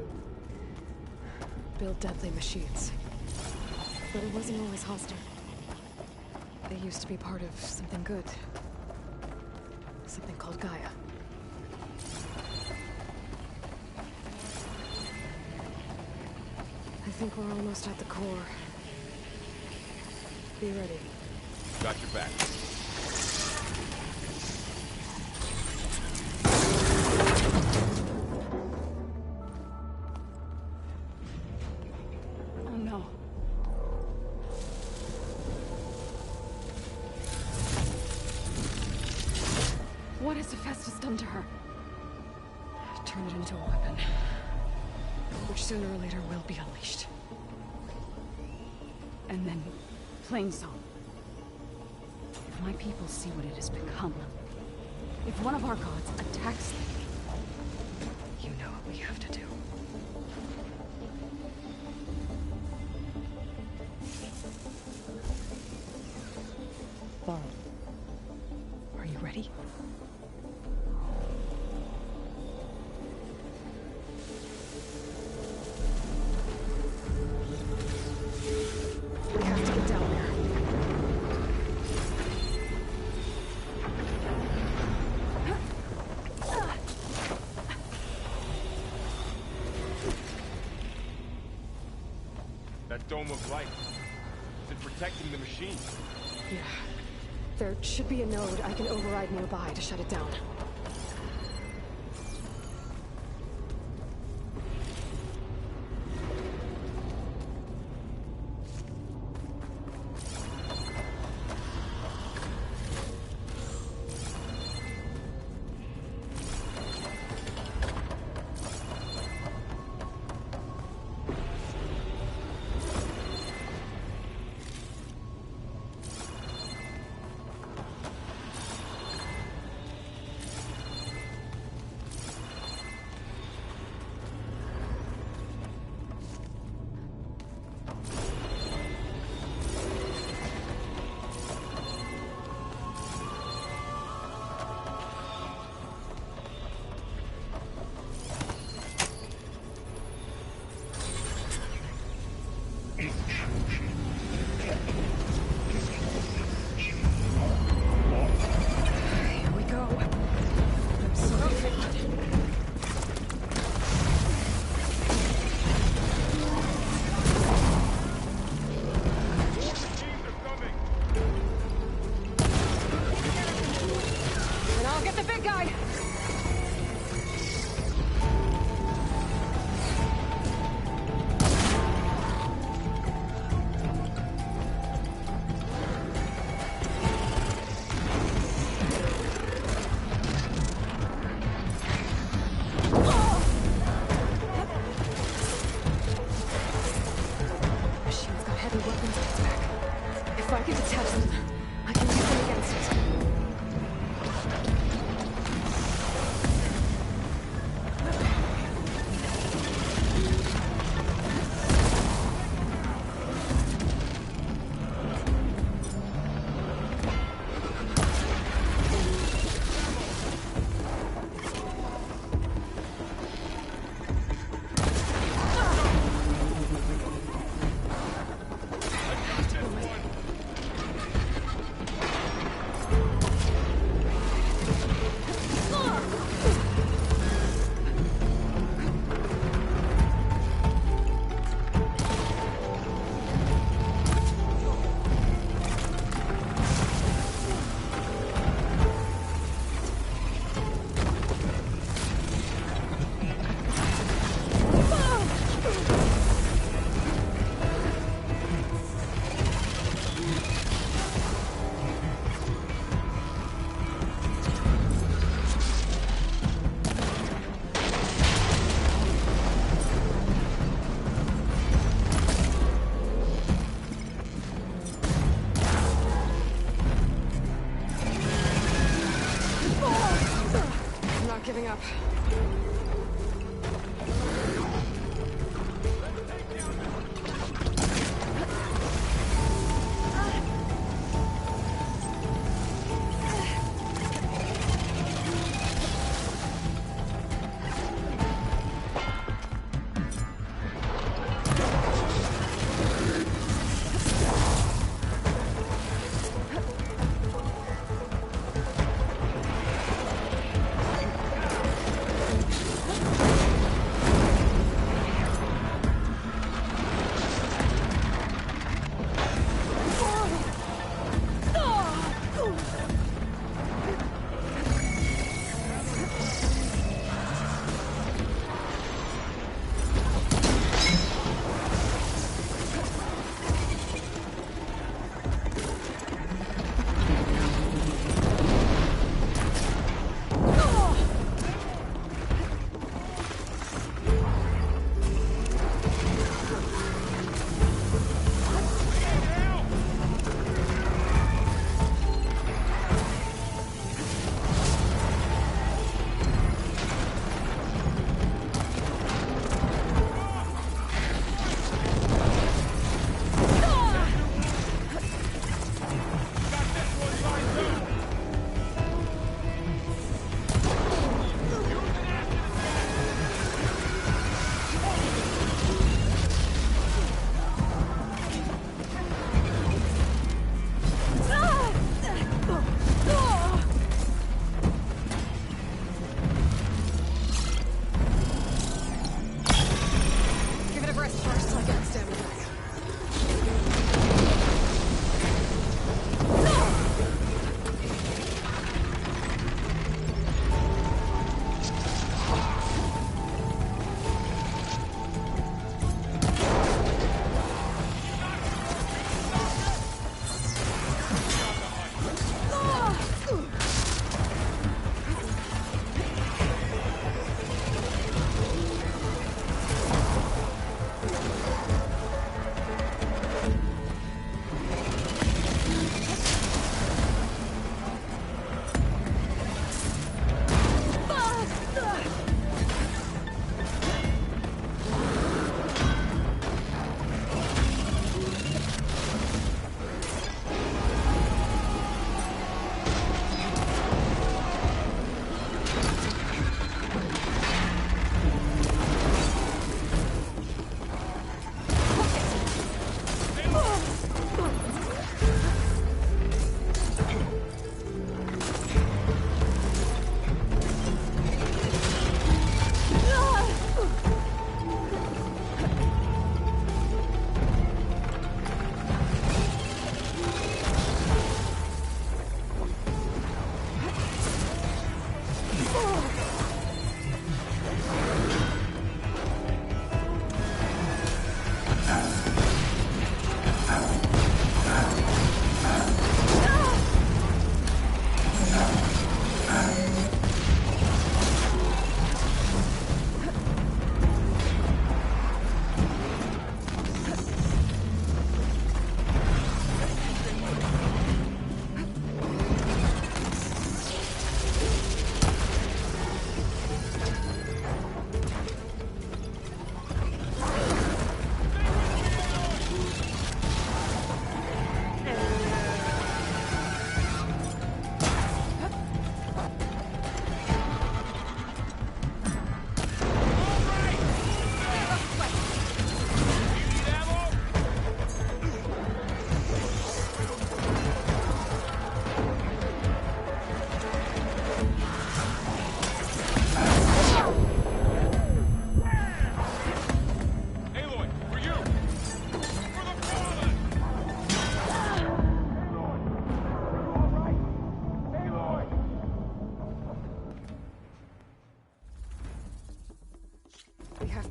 build deadly machines. But it wasn't always hostile. They used to be part of something good. Something called Gaia. I think we're almost at the core. Be ready. Got your back. Oh no. What has Hephaestus done to her? Turn it into a weapon. Which sooner or later will be unleashed. And then, Plainsong. If my people see what it has become, if one of our gods attacks them, you know what we have to do. Laurel, are you ready? We have to get down there. That dome of light. Is it protecting the machine? Yeah. There should be a node I can override nearby to shut it down.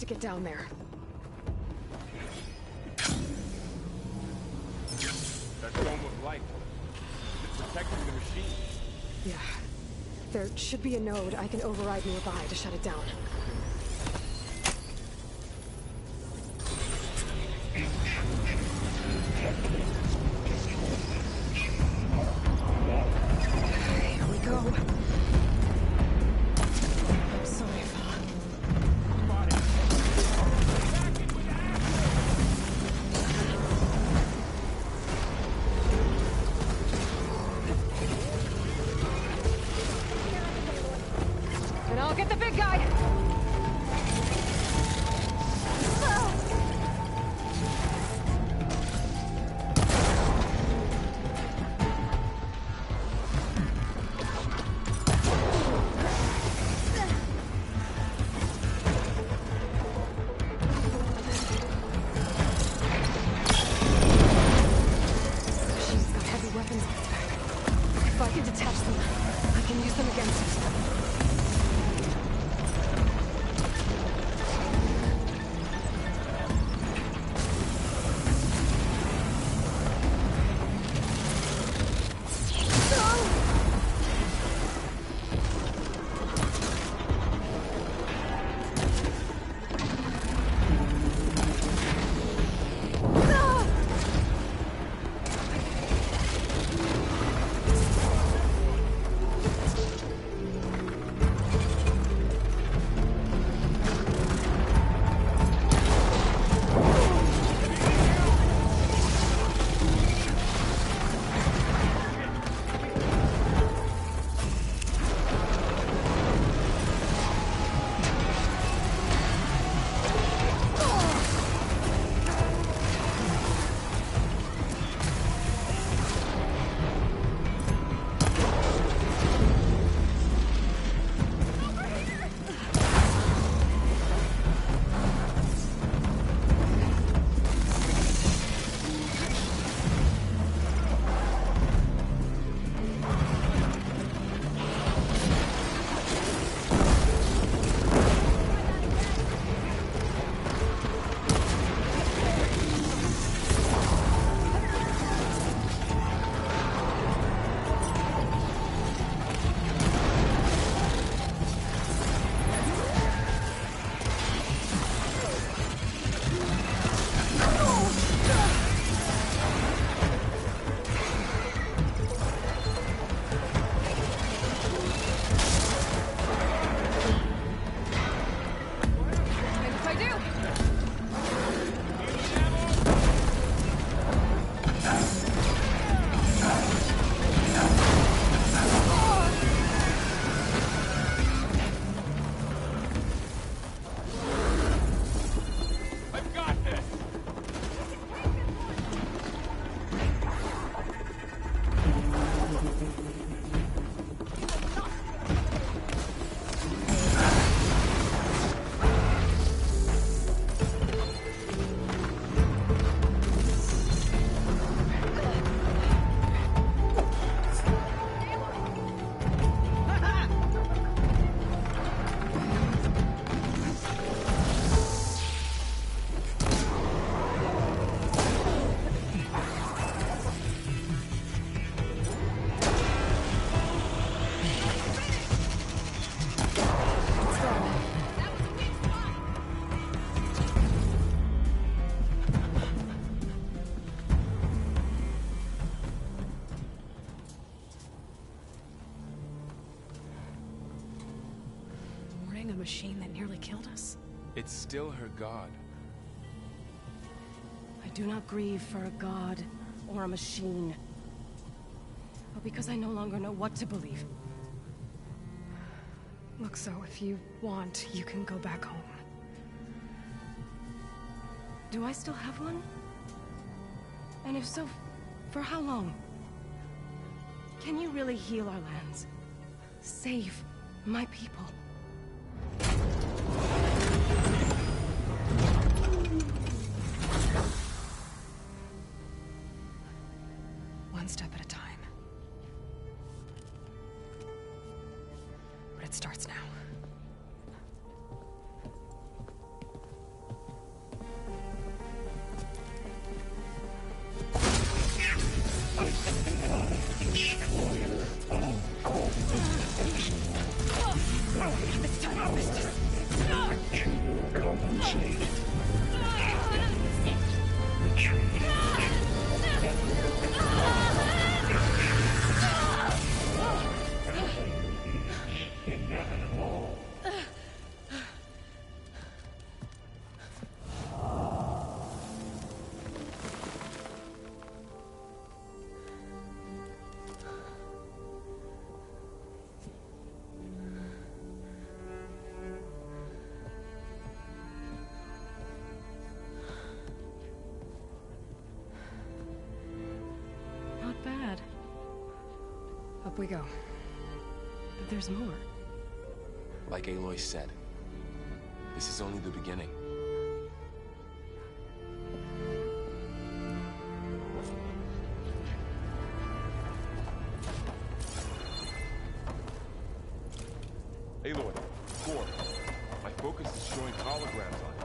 Get down there. That dome of light. It's protecting the machine. Yeah. There should be a node I can override nearby to shut it down. Here we go. I'm sorry if machine that nearly killed us? It's still her god. I do not grieve for a god or a machine, but because I no longer know what to believe. Look, so if you want, you can go back home. Do I still have one? And if so, for how long? Can you really heal our lands? Save my people? One step at a time. But it starts now. Not bad. Up we go. There's more. Like Aloy said, this is only the beginning. Aloy, Core, my focus is showing holograms on it.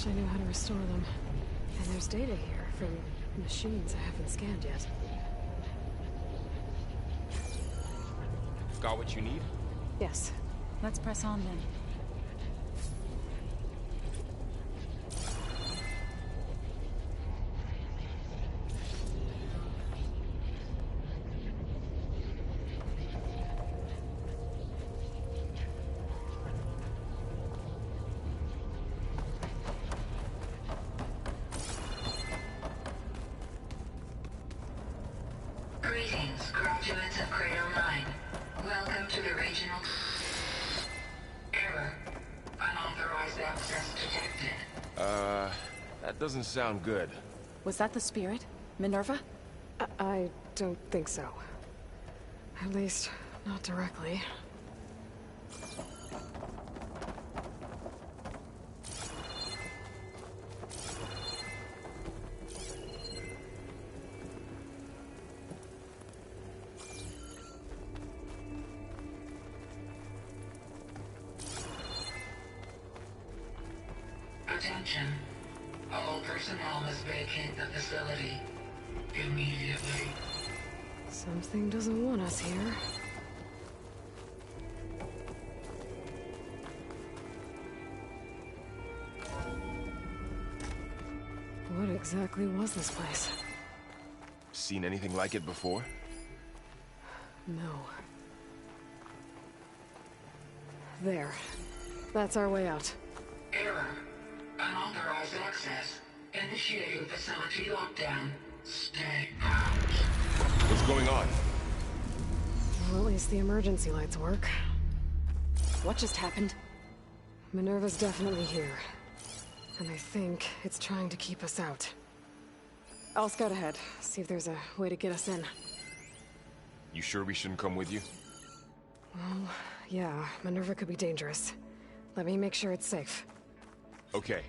I knew how to restore them. And there's data here from machines I haven't scanned yet. Got what you need? Yes. Let's press on then. Greetings, graduates of Cradle 9. Welcome to the regional... Error. Unauthorized access detected. That doesn't sound good. Was that the spirit? Minerva? I don't think so. At least, not directly. Attention. All personnel must vacate the facility immediately. Something doesn't want us here. exactly was this place? Seen anything like it before? No. There. That's our way out. Error. Unauthorized access. Initiating facility lockdown. Stay out. What's going on? Well, at least the emergency lights work. What just happened? Minerva's definitely here. And I think it's trying to keep us out. I'll scout ahead, see if there's a way to get us in. You sure we shouldn't come with you? Well, yeah, Minerva could be dangerous. Let me make sure it's safe. Okay.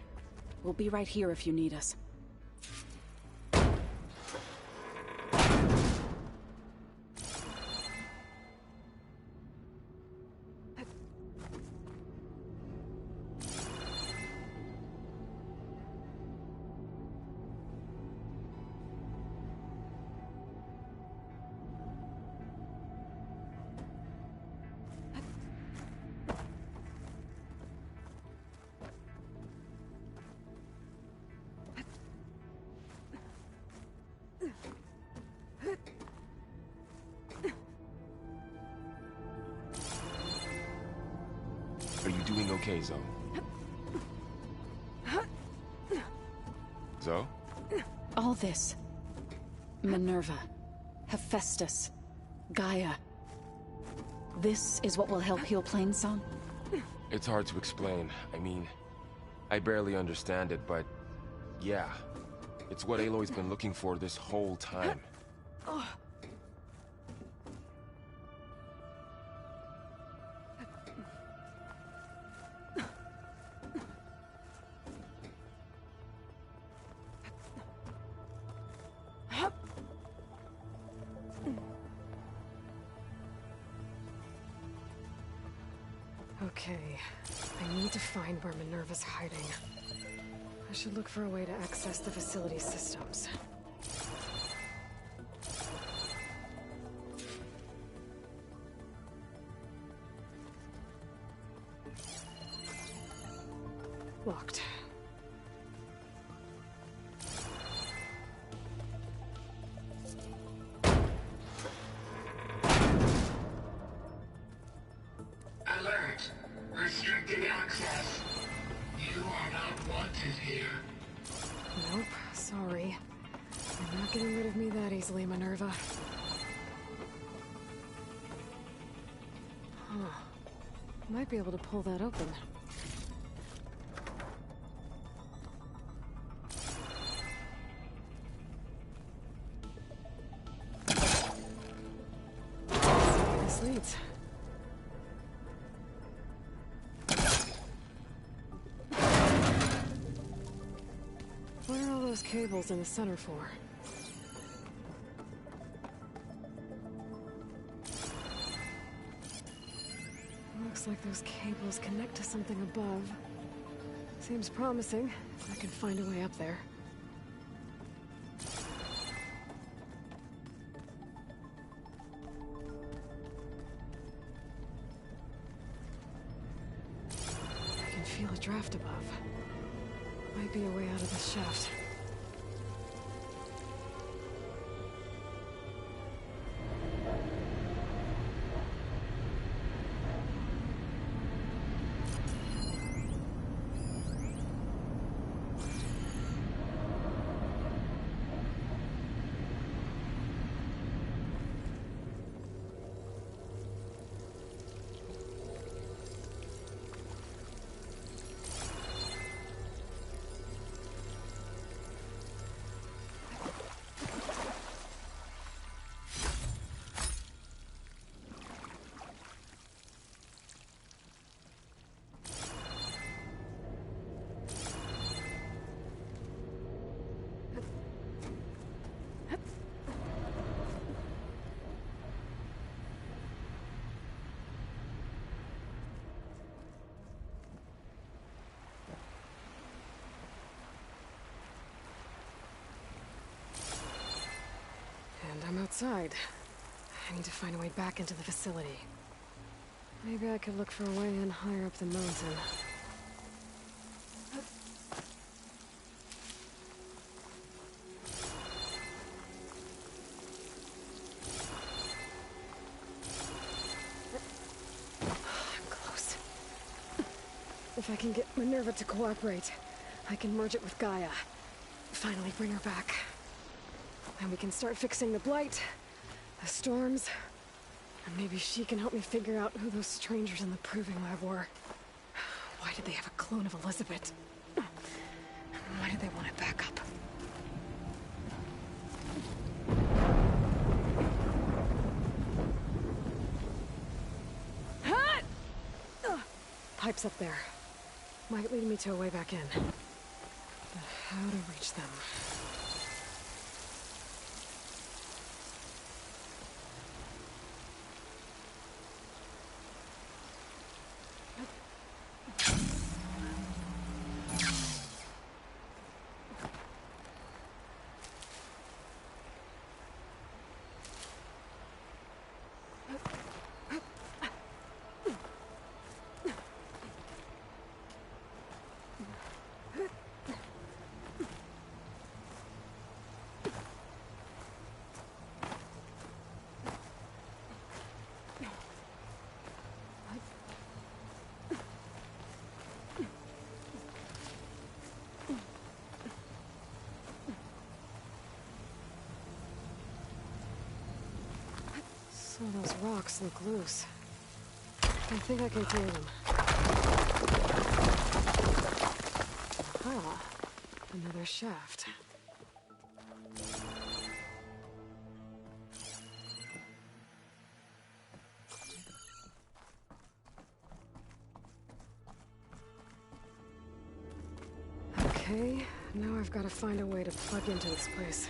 We'll be right here if you need us. Are you doing okay, Zoe? Zoe? All this. Minerva. Hephaestus. Gaia. This is what will help heal Plainsong? It's hard to explain. I mean, I barely understand it, but yeah. It's what Aloy's been looking for this whole time. Okay, I need to find where Minerva's hiding. I should look for a way to access the facility's systems. Locked. Alert. Restricted access. You are not wanted here. Nope, sorry. You're not getting rid of me that easily, Minerva. Huh. Might be able to pull that open. This leads. What are all those cables in the center for? Looks like those cables connect to something above. Seems promising, if I can find a way up there. I can feel a draft above. Might be a way out of this shaft. And I'm outside. I need to find a way back into the facility. Maybe I could look for a way in higher up the mountain. If I can get Minerva to cooperate, I can merge it with Gaia. Finally bring her back. And we can start fixing the Blight, the storms, and maybe she can help me figure out who those strangers in the Proving Lab were. Why did they have a clone of Elizabeth? Why did they want it back up? Pipes up there. Might lead me to a way back in. But how to reach them? Some of those rocks look loose. I think I can clear them. Aha! Another shaft. Okay, now I've got to find a way to plug into this place.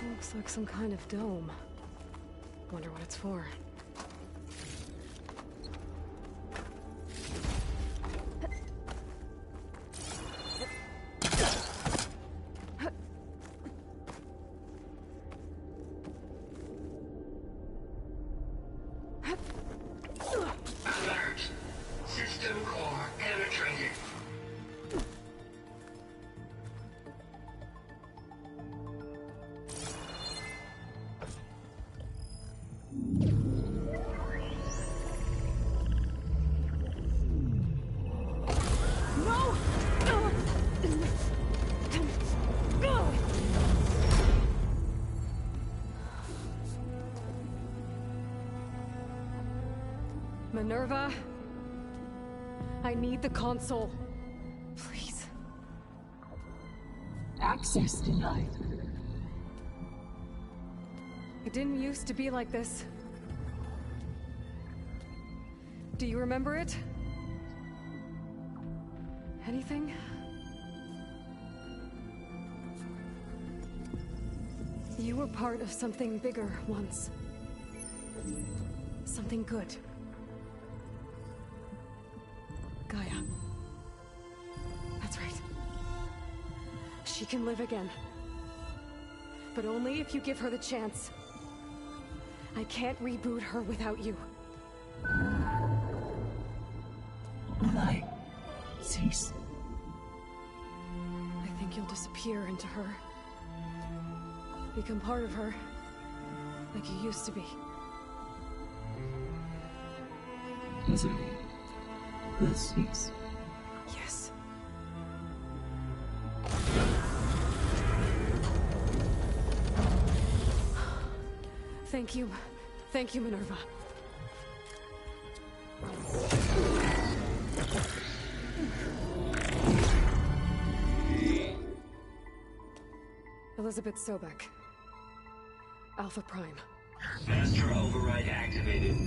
Looks like some kind of dome. Wonder what it's for. Alert! System core penetrated. Minerva, I need the console. Please. Access denied. It didn't used to be like this. Do you remember it? Anything? You were part of something bigger once. Something good. Gaia. That's right. She can live again. But only if you give her the chance. I can't reboot her without you. Will I cease? I think you'll disappear into her. Become part of her. Like you used to be. Does it? Will cease. Yes. Thank you. Thank you, Minerva. Elizabeth Sobek. Alpha Prime. Master override activated.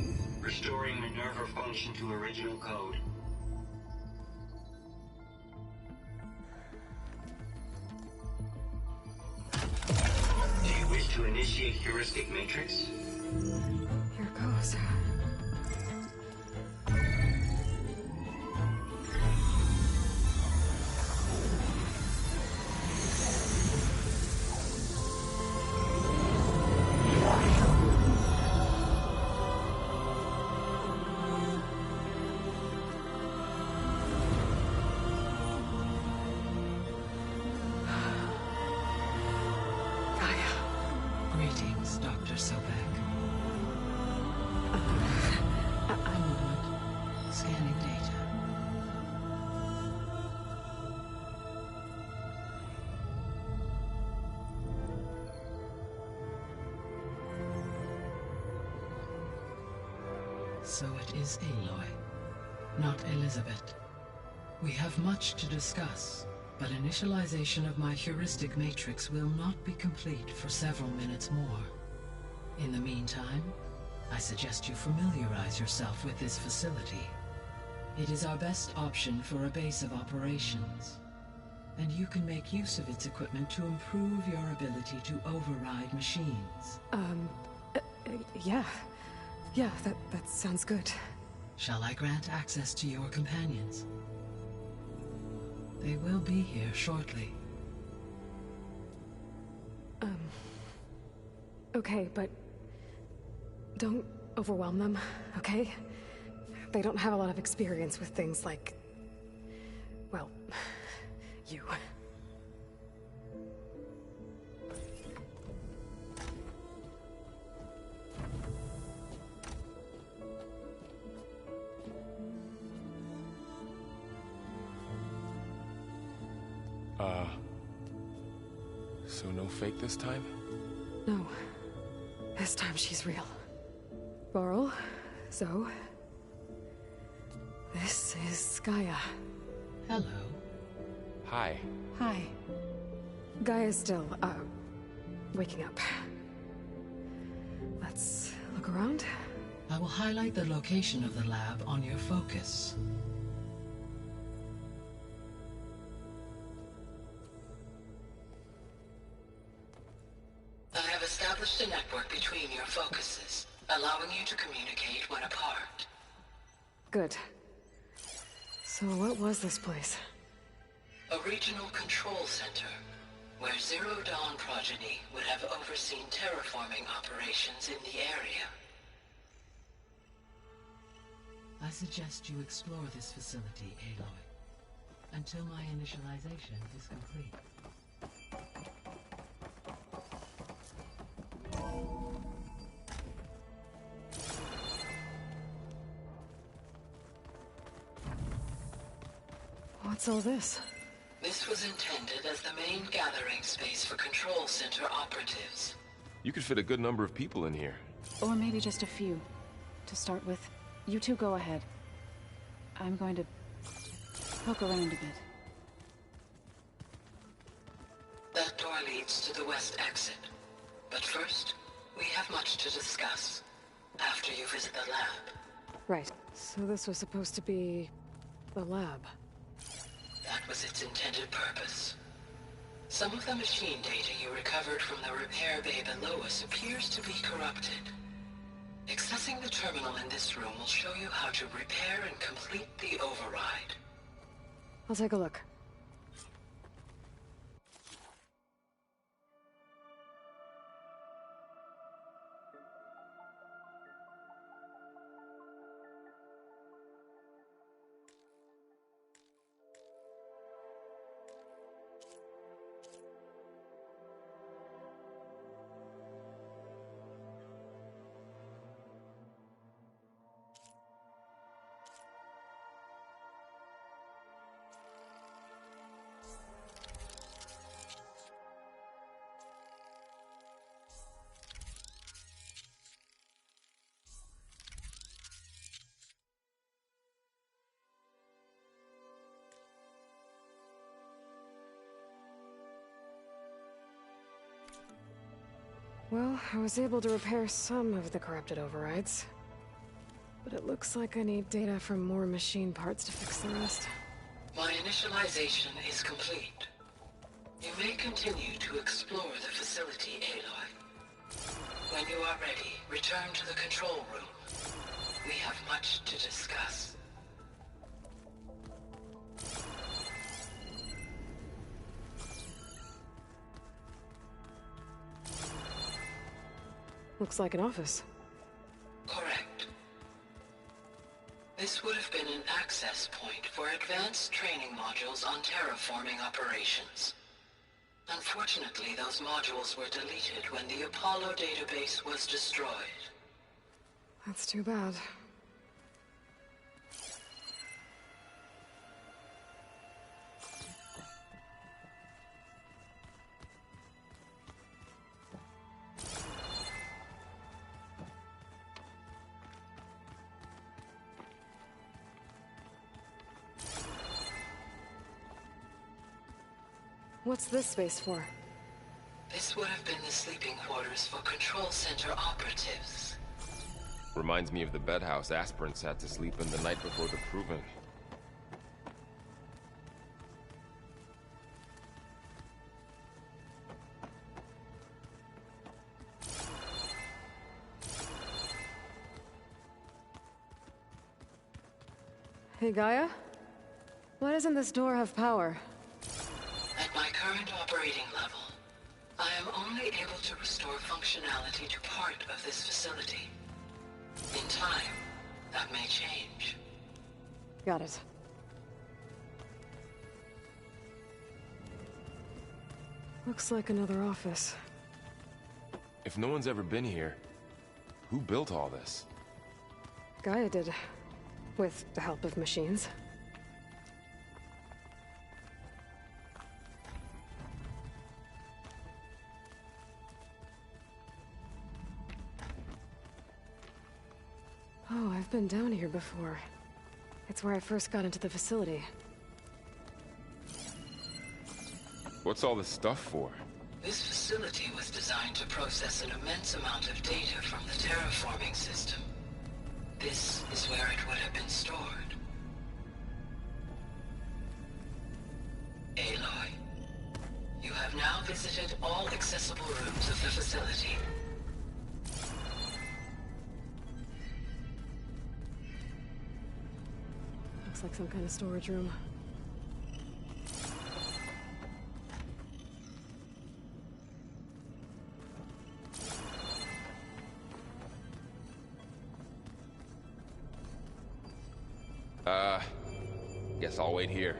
Restoring Minerva function to original code. Do you wish to initiate heuristic matrix? Here goes. Greetings, Dr. Sobek. I'm not scanning data. So it is Aloy, not Elizabeth. We have much to discuss, but initialization of my heuristic matrix will not be complete for several minutes more. In the meantime, I suggest you familiarize yourself with this facility. It is our best option for a base of operations, and you can make use of its equipment to improve your ability to override machines. Yeah. Yeah, that sounds good. Shall I grant access to your companions? They will be here shortly. Okay, but don't overwhelm them, okay? They don't have a lot of experience with things like, well, you. So no fake this time? No. This time she's real. Varl, Zoe. This is Gaia. Hello. Hi. Hi. Gaia's still, waking up. Let's look around. I will highlight the location of the lab on your focus. I have established a network between your focuses, allowing you to communicate when apart. Good. So what was this place? A regional control center, where Zero Dawn progeny would have overseen terraforming operations in the area. I suggest you explore this facility, Aloy, until my initialization is complete. What's all this? This was intended as the main gathering space for control center operatives. You could fit a good number of people in here. Or maybe just a few. To start with, you two go ahead. I'm going to poke around a bit. That door leads to the west exit. But first, we have much to discuss. After you visit the lab. Right. So this was supposed to be the lab. That was its intended purpose. Some of the machine data you recovered from the repair bay below us appears to be corrupted. Accessing the terminal in this room will show you how to repair and complete the override. I'll take a look. Well, I was able to repair some of the corrupted overrides. But it looks like I need data from more machine parts to fix the rest. My initialization is complete. You may continue to explore the facility, Aloy. When you are ready, return to the control room. We have much to discuss. Looks like an office. Correct. This would have been an access point for advanced training modules on terraforming operations. Unfortunately, those modules were deleted when the Apollo database was destroyed. That's too bad. What's this space for? This would have been the sleeping quarters for Control Center operatives. Reminds me of the bedhouse aspirants had to sleep in the night before the proving. Hey, Gaia? Why doesn't this door have power? At my current operating level, I am only able to restore functionality to part of this facility. In time, that may change. Got it. Looks like another office. If no one's ever been here, who built all this? Gaia did. With the help of machines. Oh, I've been down here before. It's where I first got into the facility. What's all this stuff for? This facility was designed to process an immense amount of data from the terraforming system. This is where it would have been stored. Aloy, you have now visited all accessible rooms of the facility. Looks like some kind of storage room. Guess I'll wait here.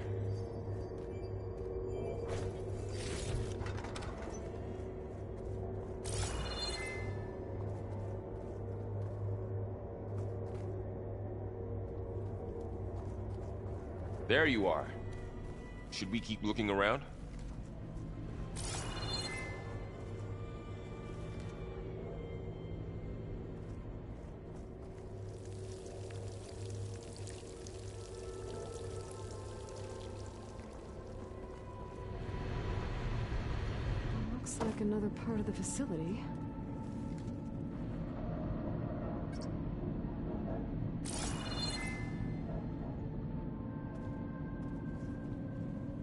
There you are. Should we keep looking around? Looks like another part of the facility.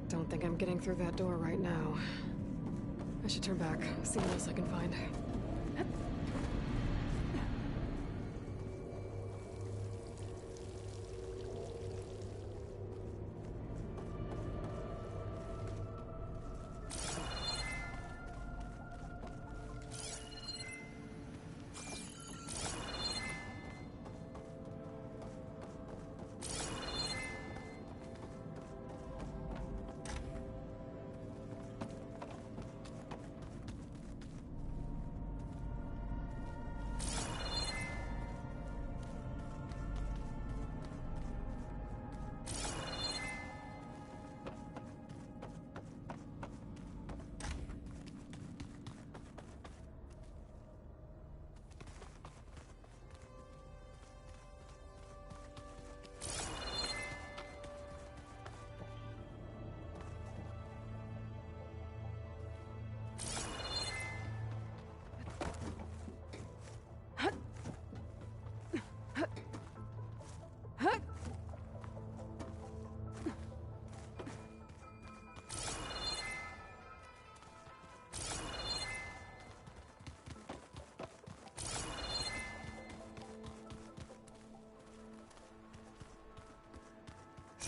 Don't think I'm getting through that door right now. I should turn back, see what else I can find.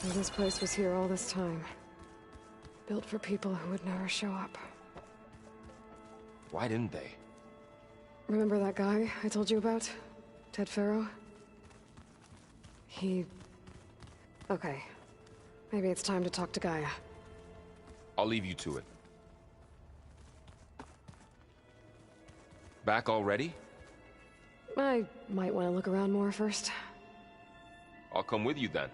So this place was here all this time. Built for people who would never show up. Why didn't they? Remember that guy I told you about? Ted Faro? Okay. Maybe it's time to talk to Gaia. I'll leave you to it. Back already? I might want to look around more first. I'll come with you then.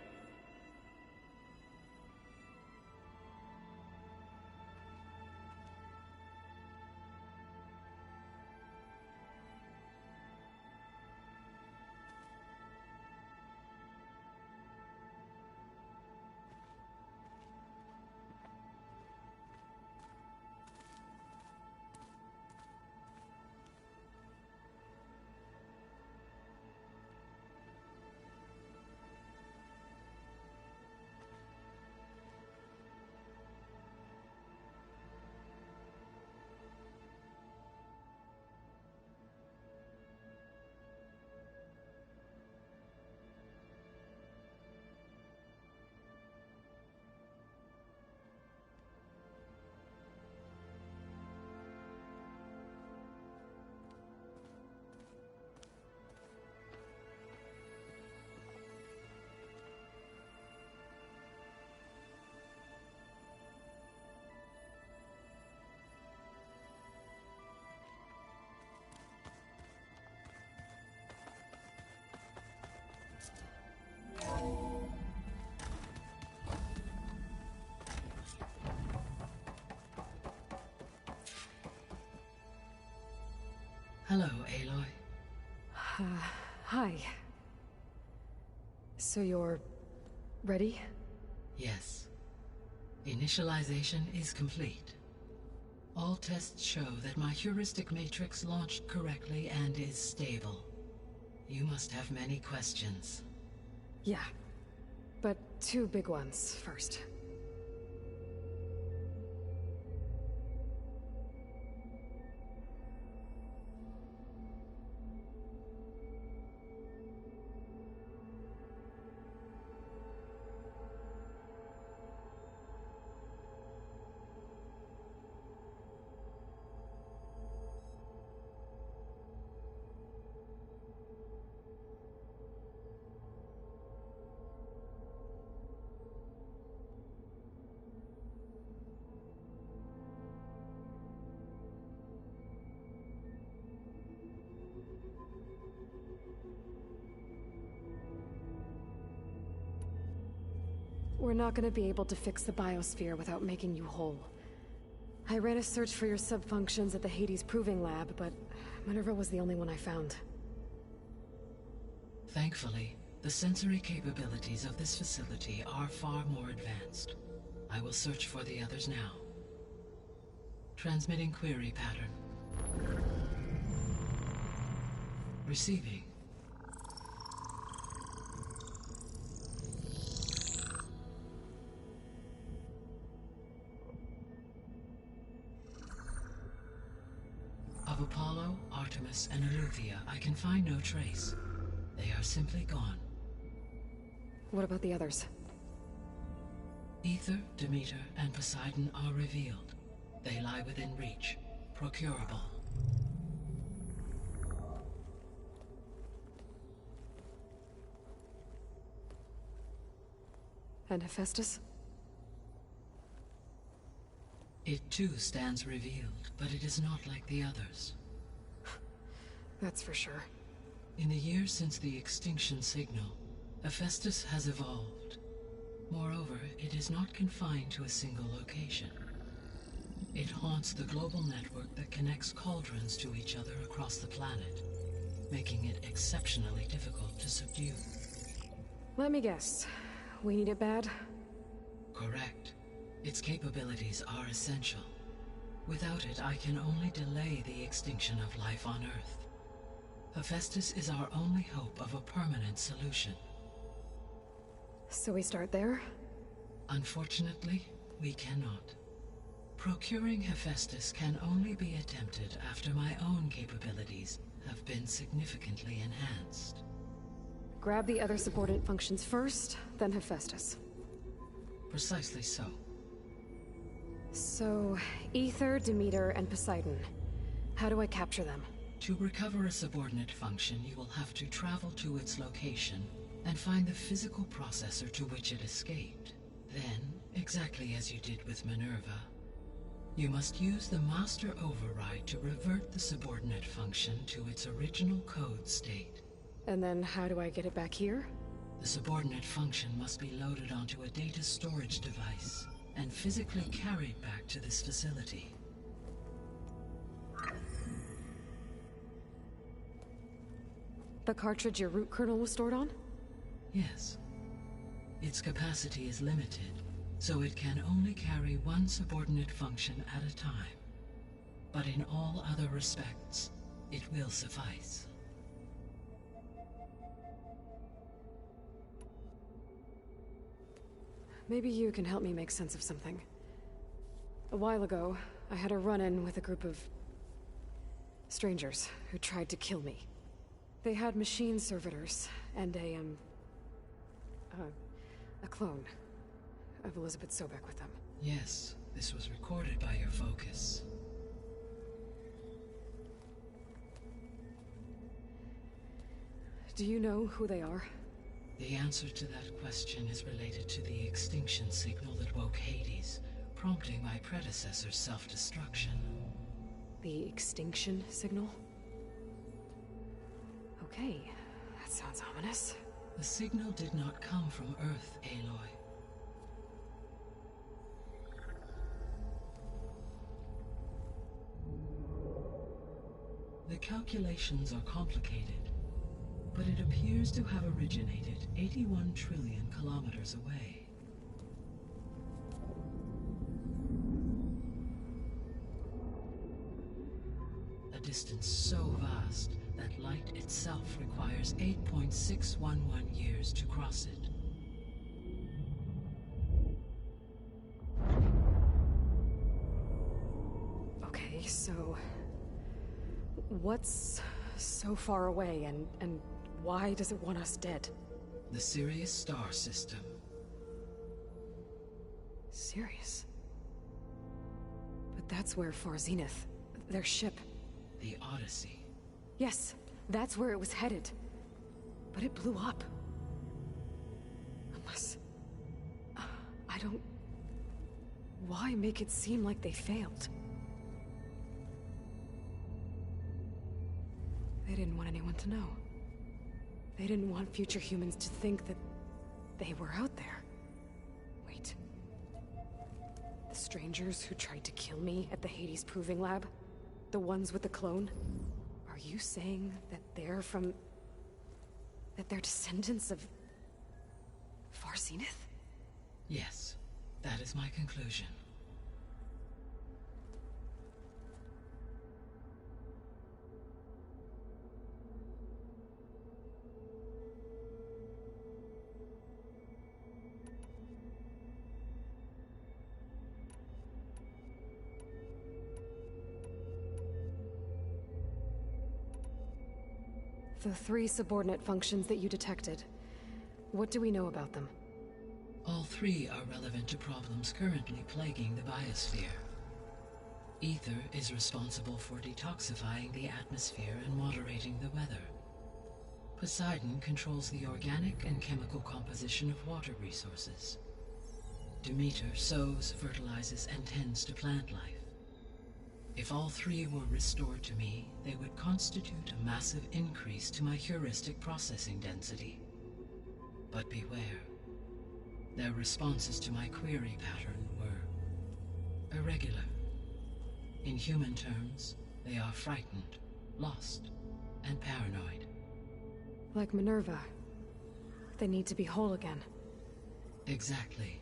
Hello, Aloy. Hi. So you're... ready? Yes. Initialization is complete. All tests show that my heuristic matrix launched correctly and is stable. You must have many questions. Yeah. But two big ones first. We're not gonna be able to fix the biosphere without making you whole. I ran a search for your subfunctions at the Hades Proving Lab, but Minerva was the only one I found. Thankfully, the sensory capabilities of this facility are far more advanced. I will search for the others now. Transmitting query pattern. Receiving. Of Apollo, Artemis, and Eleuthia, I can find no trace. They are simply gone. What about the others? Aether, Demeter, and Poseidon are revealed. They lie within reach, procurable. And Hephaestus? It too stands revealed, but it is not like the others. That's for sure. In the years since the extinction signal, Hephaestus has evolved. Moreover, it is not confined to a single location. It haunts the global network that connects cauldrons to each other across the planet, making it exceptionally difficult to subdue. Let me guess. We need it bad? Correct. Its capabilities are essential. Without it, I can only delay the extinction of life on Earth. Hephaestus is our only hope of a permanent solution. So we start there? Unfortunately, we cannot. Procuring Hephaestus can only be attempted after my own capabilities have been significantly enhanced. Grab the other subordinate functions first, then Hephaestus. Precisely so. So, Aether, Demeter, and Poseidon. How do I capture them? To recover a subordinate function, you will have to travel to its location and find the physical processor to which it escaped. Then, exactly as you did with Minerva, You must use the master override to revert the subordinate function to its original code state. And then how do I get it back here? The subordinate function must be loaded onto a data storage device and physically carried back to this facility. The cartridge your root kernel was stored on? Yes. Its capacity is limited, so it can only carry one subordinate function at a time. But in all other respects, it will suffice. Maybe you can help me make sense of something. A while ago, I had a run-in with a group of strangers who tried to kill me. They had machine servitors and a clone of Elizabeth Sobek with them. Yes, this was recorded by your focus. Do you know who they are? The answer to that question is related to the extinction signal that woke Hades, prompting my predecessor's self-destruction. The extinction signal? Okay, that sounds ominous. The signal did not come from Earth, Aloy. The calculations are complicated, but it appears to have originated 81 trillion kilometers away. A distance so vast that light itself requires 8.611 years to cross it. Okay, so what's so far away and why does it want us dead? The Sirius star system. Sirius? But that's where Far Zenith, their ship. The Odyssey. Yes, that's where it was headed. But it blew up. Unless... I don't... Why make it seem like they failed? They didn't want anyone to know. They didn't want future humans to think that they were out there. Wait. The strangers who tried to kill me at the Hades Proving Lab? The ones with the clone? Are you saying that they're from... that they're descendants of... Far Zenith? Yes, that is my conclusion. The 3 subordinate functions that you detected. What do we know about them? All 3 are relevant to problems currently plaguing the biosphere. Ether is responsible for detoxifying the atmosphere and moderating the weather. Poseidon controls the organic and chemical composition of water resources. Demeter sows, fertilizes, and tends to plant life. If all 3 were restored to me, they would constitute a massive increase to my heuristic processing density. But beware. Their responses to my query pattern were irregular. In human terms, they are frightened, lost, and paranoid. Like Minerva. They need to be whole again. Exactly.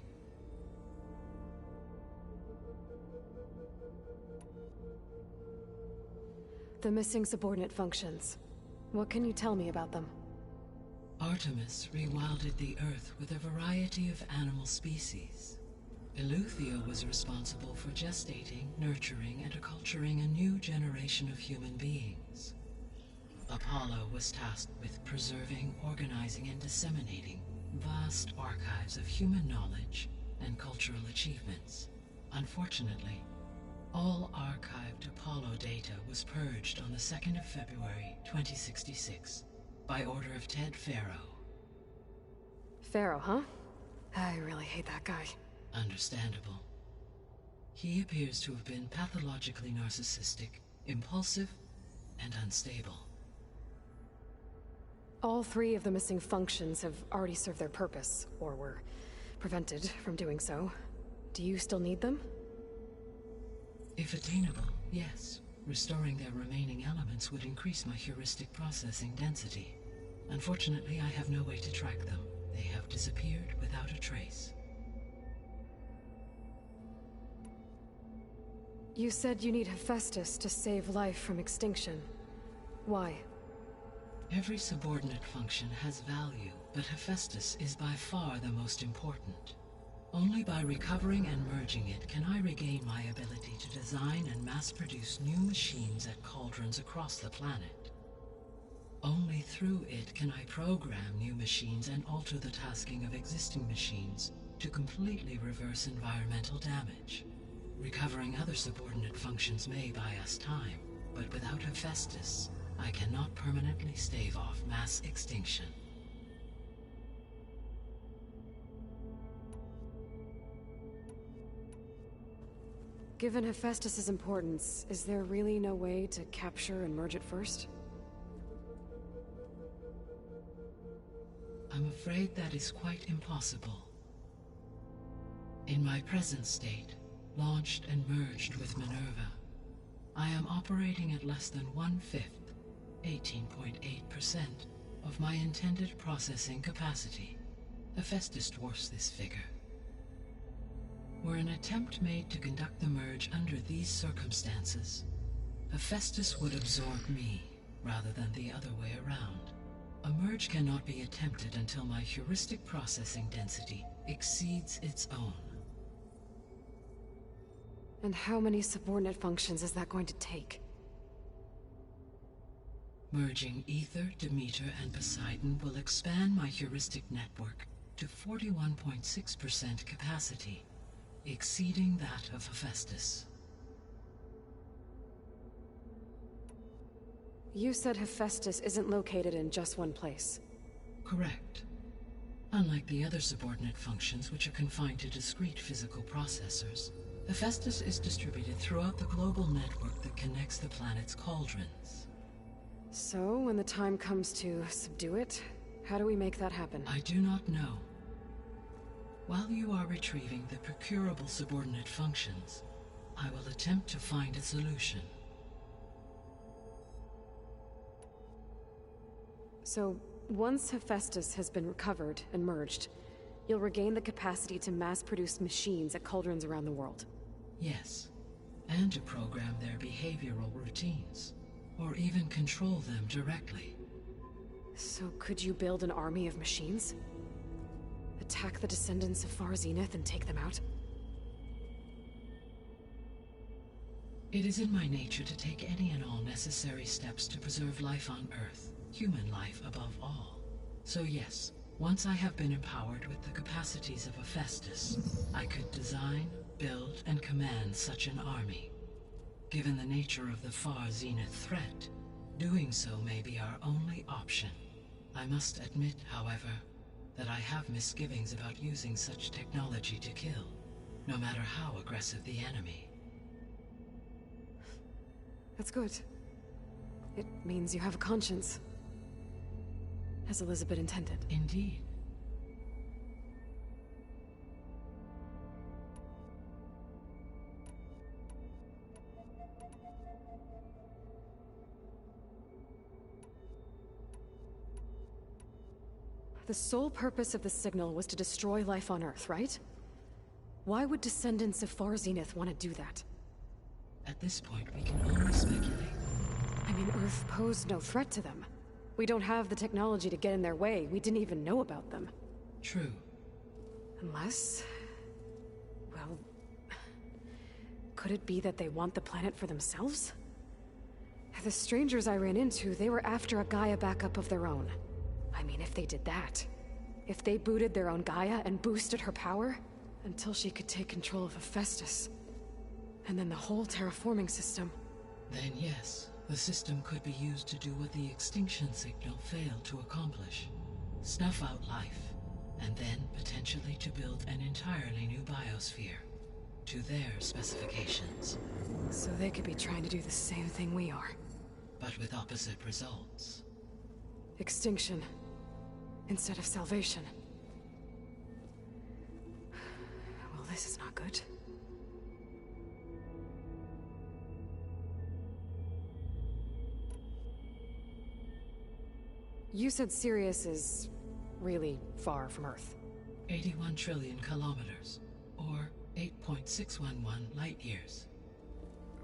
The missing subordinate functions. What can you tell me about them? Artemis rewilded the Earth with a variety of animal species. Eleuthia was responsible for gestating, nurturing, and acculturating a new generation of human beings. Apollo was tasked with preserving, organizing, and disseminating vast archives of human knowledge and cultural achievements. Unfortunately, all archived Apollo data was purged on the 2nd of February, 2066, by order of Ted Faro. Faro, huh? I really hate that guy. Understandable. He appears to have been pathologically narcissistic, impulsive, and unstable. All three of the missing functions have already served their purpose, or were prevented from doing so. Do you still need them? If attainable, yes. Restoring their remaining elements would increase my heuristic processing density. Unfortunately, I have no way to track them. They have disappeared without a trace. You said you need Hephaestus to save life from extinction. Why? Every subordinate function has value, but Hephaestus is by far the most important. Only by recovering and merging it can I regain my ability to design and mass-produce new machines at cauldrons across the planet. Only through it can I program new machines and alter the tasking of existing machines to completely reverse environmental damage. Recovering other subordinate functions may buy us time, but without Hephaestus, I cannot permanently stave off mass extinction. Given Hephaestus' importance, is there really no way to capture and merge it first? I'm afraid that is quite impossible. In my present state, launched and merged with Minerva, I am operating at less than 1/5, 18.8%, of my intended processing capacity. Hephaestus dwarfs this figure. Were an attempt made to conduct the merge under these circumstances, Hephaestus would absorb me, rather than the other way around. A merge cannot be attempted until my heuristic processing density exceeds its own. And how many subordinate functions is that going to take? Merging Ether, Demeter, and Poseidon will expand my heuristic network to 41.6% capacity, exceeding that of Hephaestus. You said Hephaestus isn't located in just one place. Correct. Unlike the other subordinate functions, which are confined to discrete physical processors, Hephaestus is distributed throughout the global network that connects the planet's cauldrons. So, when the time comes to subdue it, how do we make that happen? I do not know. While you are retrieving the procurable subordinate functions, I will attempt to find a solution. So, once Hephaestus has been recovered and merged, you'll regain the capacity to mass-produce machines at cauldrons around the world. Yes, and to program their behavioral routines, or even control them directly. So could you build an army of machines? Attack the descendants of Far Zenith and take them out? It is in my nature to take any and all necessary steps to preserve life on Earth, human life above all. So yes, once I have been empowered with the capacities of Hephaestus, I could design, build, and command such an army. Given the nature of the Far Zenith threat, doing so may be our only option. I must admit, however, that I have misgivings about using such technology to kill, no matter how aggressive the enemy. That's good. It means you have a conscience. As Elizabeth intended. Indeed. The sole purpose of the signal was to destroy life on Earth, right? Why would descendants of Far Zenith want to do that? At this point, we can only speculate. I mean, Earth posed no threat to them. We don't have the technology to get in their way. We didn't even know about them. True. Unless... well... could it be that they want the planet for themselves? The strangers I ran into, they were after a Gaia backup of their own. I mean, if they did that... if they booted their own Gaia and boosted her power... until she could take control of Hephaestus... and then the whole terraforming system... Then yes, the system could be used to do what the extinction signal failed to accomplish. Snuff out life, and then potentially to build an entirely new biosphere. to their specifications. So they could be trying to do the same thing we are. But with opposite results. Extinction instead of salvation. Well, this is not good. You said Sirius is really far from Earth. 81 trillion kilometers, or 8.611 light years.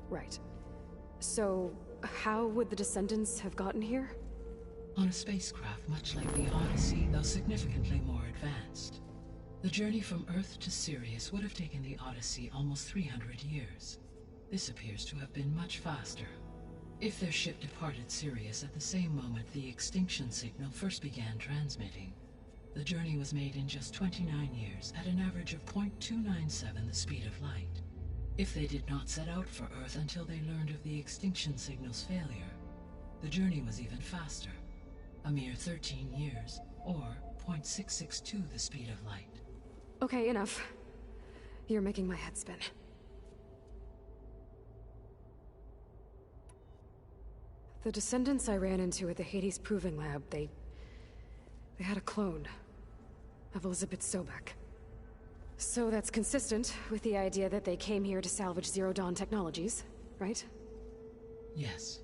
Right. So, how would the Descendants have gotten here? On a spacecraft much like the Odyssey, though significantly more advanced. The journey from Earth to Sirius would have taken the Odyssey almost 300 years. This appears to have been much faster. If their ship departed Sirius at the same moment the extinction signal first began transmitting, the journey was made in just 29 years at an average of 0.297 the speed of light. If they did not set out for Earth until they learned of the extinction signal's failure, the journey was even faster, a mere 13 years, or 0.662 the speed of light. Okay, enough. You're making my head spin. The Descendants I ran into at the Hades Proving Lab, they had a clone of Elizabeth Sobek. So that's consistent with the idea that they came here to salvage Zero Dawn technologies, right? Yes.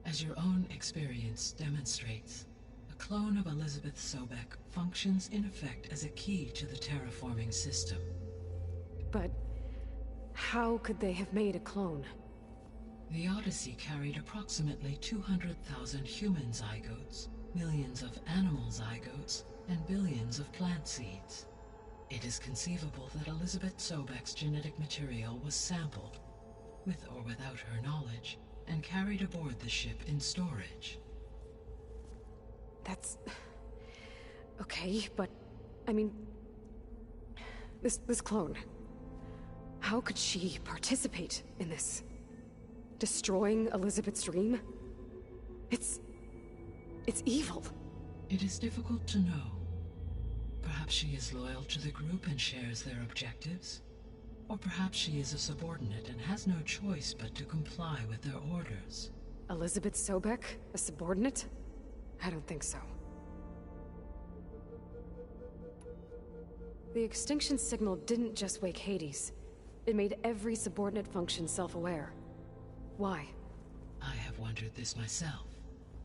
As your own experience demonstrates, a clone of Elizabeth Sobek functions in effect as a key to the terraforming system. But how could they have made a clone? The Odyssey carried approximately 200,000 human zygotes, millions of animal zygotes, and billions of plant seeds. It is conceivable that Elizabeth Sobek's genetic material was sampled, with or without her knowledge, and carried aboard the ship in storage. That's... okay, but... I mean... This clone... How could she participate in this? Destroying Elizabeth's dream? It's evil. It is difficult to know. Perhaps she is loyal to the group and shares their objectives. Or perhaps she is a subordinate and has no choice but to comply with their orders. Elizabeth Sobek? A subordinate? I don't think so. The extinction signal didn't just wake Hades. It made every subordinate function self-aware. Why? I have wondered this myself.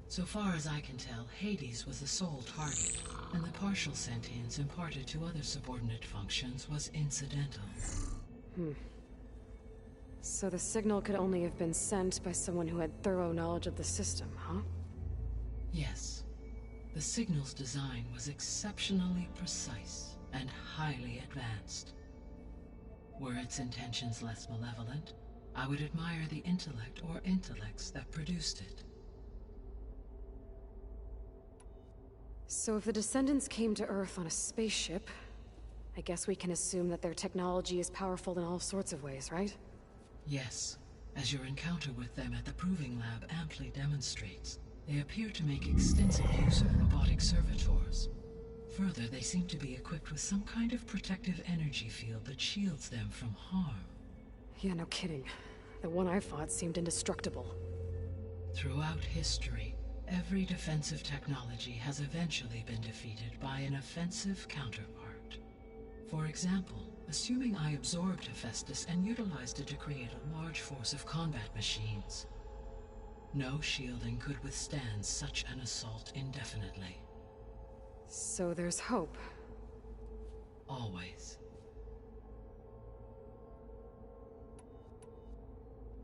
So far as I can tell, Hades was the sole target, and the partial sentience imparted to other subordinate functions was incidental. So the signal could only have been sent by someone who had thorough knowledge of the system, huh? Yes. The signal's design was exceptionally precise and highly advanced. Were its intentions less malevolent, I would admire the intellect or intellects that produced it. So if the Descendants came to Earth on a spaceship, I guess we can assume that their technology is powerful in all sorts of ways, right? Yes. As your encounter with them at the Proving Lab amply demonstrates, they appear to make extensive use of robotic servitors. Further, they seem to be equipped with some kind of protective energy field that shields them from harm. Yeah, no kidding. The one I fought seemed indestructible. Throughout history, every defensive technology has eventually been defeated by an offensive counterpart. For example, assuming I absorbed Hephaestus and utilized it to create a large force of combat machines. No shielding could withstand such an assault indefinitely. So there's hope. Always.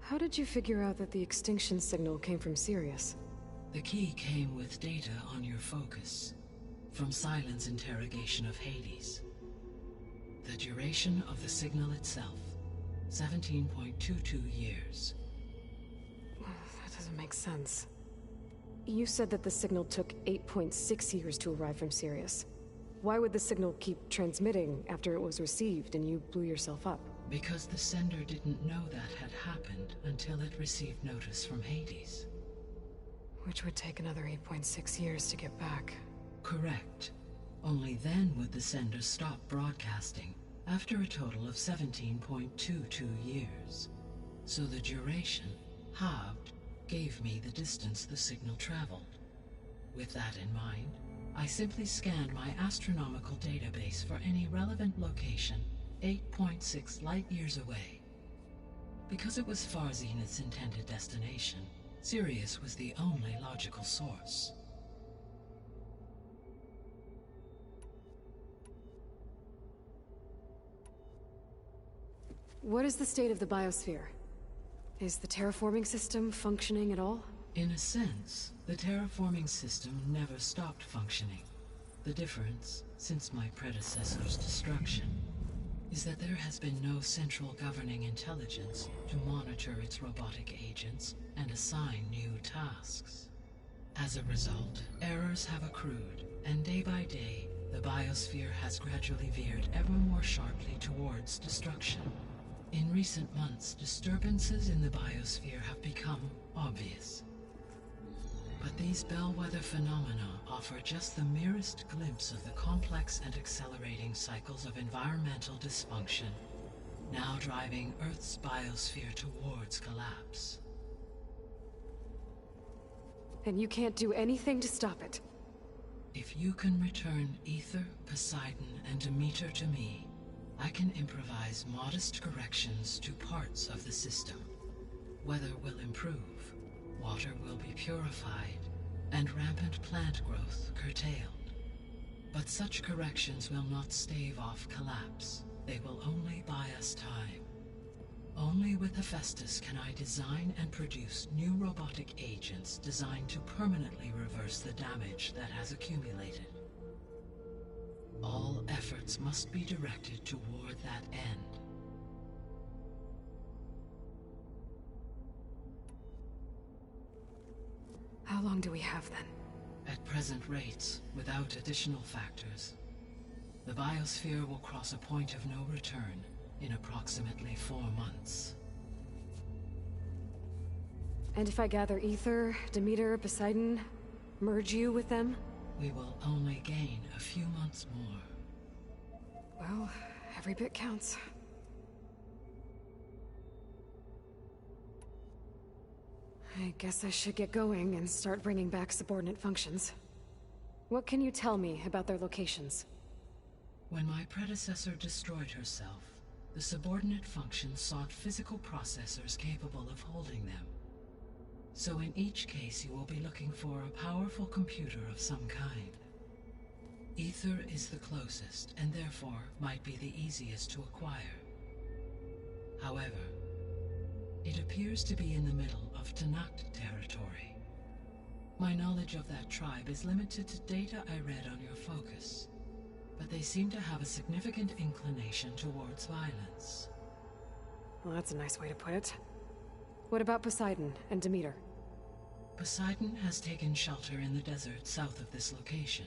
How did you figure out that the extinction signal came from Sirius? The key came with data on your focus, from Silent's interrogation of Hades. The duration of the signal itself, 17.22 years. That doesn't make sense. You said that the signal took 8.6 years to arrive from Sirius. Why would the signal keep transmitting after it was received and you blew yourself up? Because the sender didn't know that had happened until it received notice from Hades. Which would take another 8.6 years to get back. Correct. Only then would the sender stop broadcasting, after a total of 17.22 years. So the duration, halved, gave me the distance the signal traveled. With that in mind, I simply scanned my astronomical database for any relevant location 8.6 light-years away. Because it was Far Zenith's intended destination, Sirius was the only logical source. What is the state of the biosphere? Is the terraforming system functioning at all? In a sense, the terraforming system never stopped functioning. The difference, since my predecessor's destruction, is that there has been no central governing intelligence to monitor its robotic agents and assign new tasks. As a result, errors have accrued, and day by day, the biosphere has gradually veered ever more sharply towards destruction. In recent months, disturbances in the biosphere have become obvious. But these bellwether phenomena offer just the merest glimpse of the complex and accelerating cycles of environmental dysfunction, now driving Earth's biosphere towards collapse. And you can't do anything to stop it? If you can return Aether, Poseidon, and Demeter to me, I can improvise modest corrections to parts of the system. Weather will improve, water will be purified, and rampant plant growth curtailed. But such corrections will not stave off collapse. They will only buy us time. Only with Hephaestus can I design and produce new robotic agents designed to permanently reverse the damage that has accumulated. All efforts must be directed toward that end. How long do we have then? At present rates, without additional factors, the biosphere will cross a point of no return in approximately 4 months. And if I gather Aether, Demeter, Poseidon, merge you with them? We will only gain a few months more. Well, every bit counts. I guess I should get going and start bringing back subordinate functions. What can you tell me about their locations? When my predecessor destroyed herself, the subordinate functions sought physical processors capable of holding them. So in each case you will be looking for a powerful computer of some kind. Aether is the closest, and therefore might be the easiest to acquire. However, it appears to be in the middle of Tenakth territory. My knowledge of that tribe is limited to data I read on your focus, but they seem to have a significant inclination towards violence. Well, that's a nice way to put it. What about Poseidon and Demeter? Poseidon has taken shelter in the desert south of this location.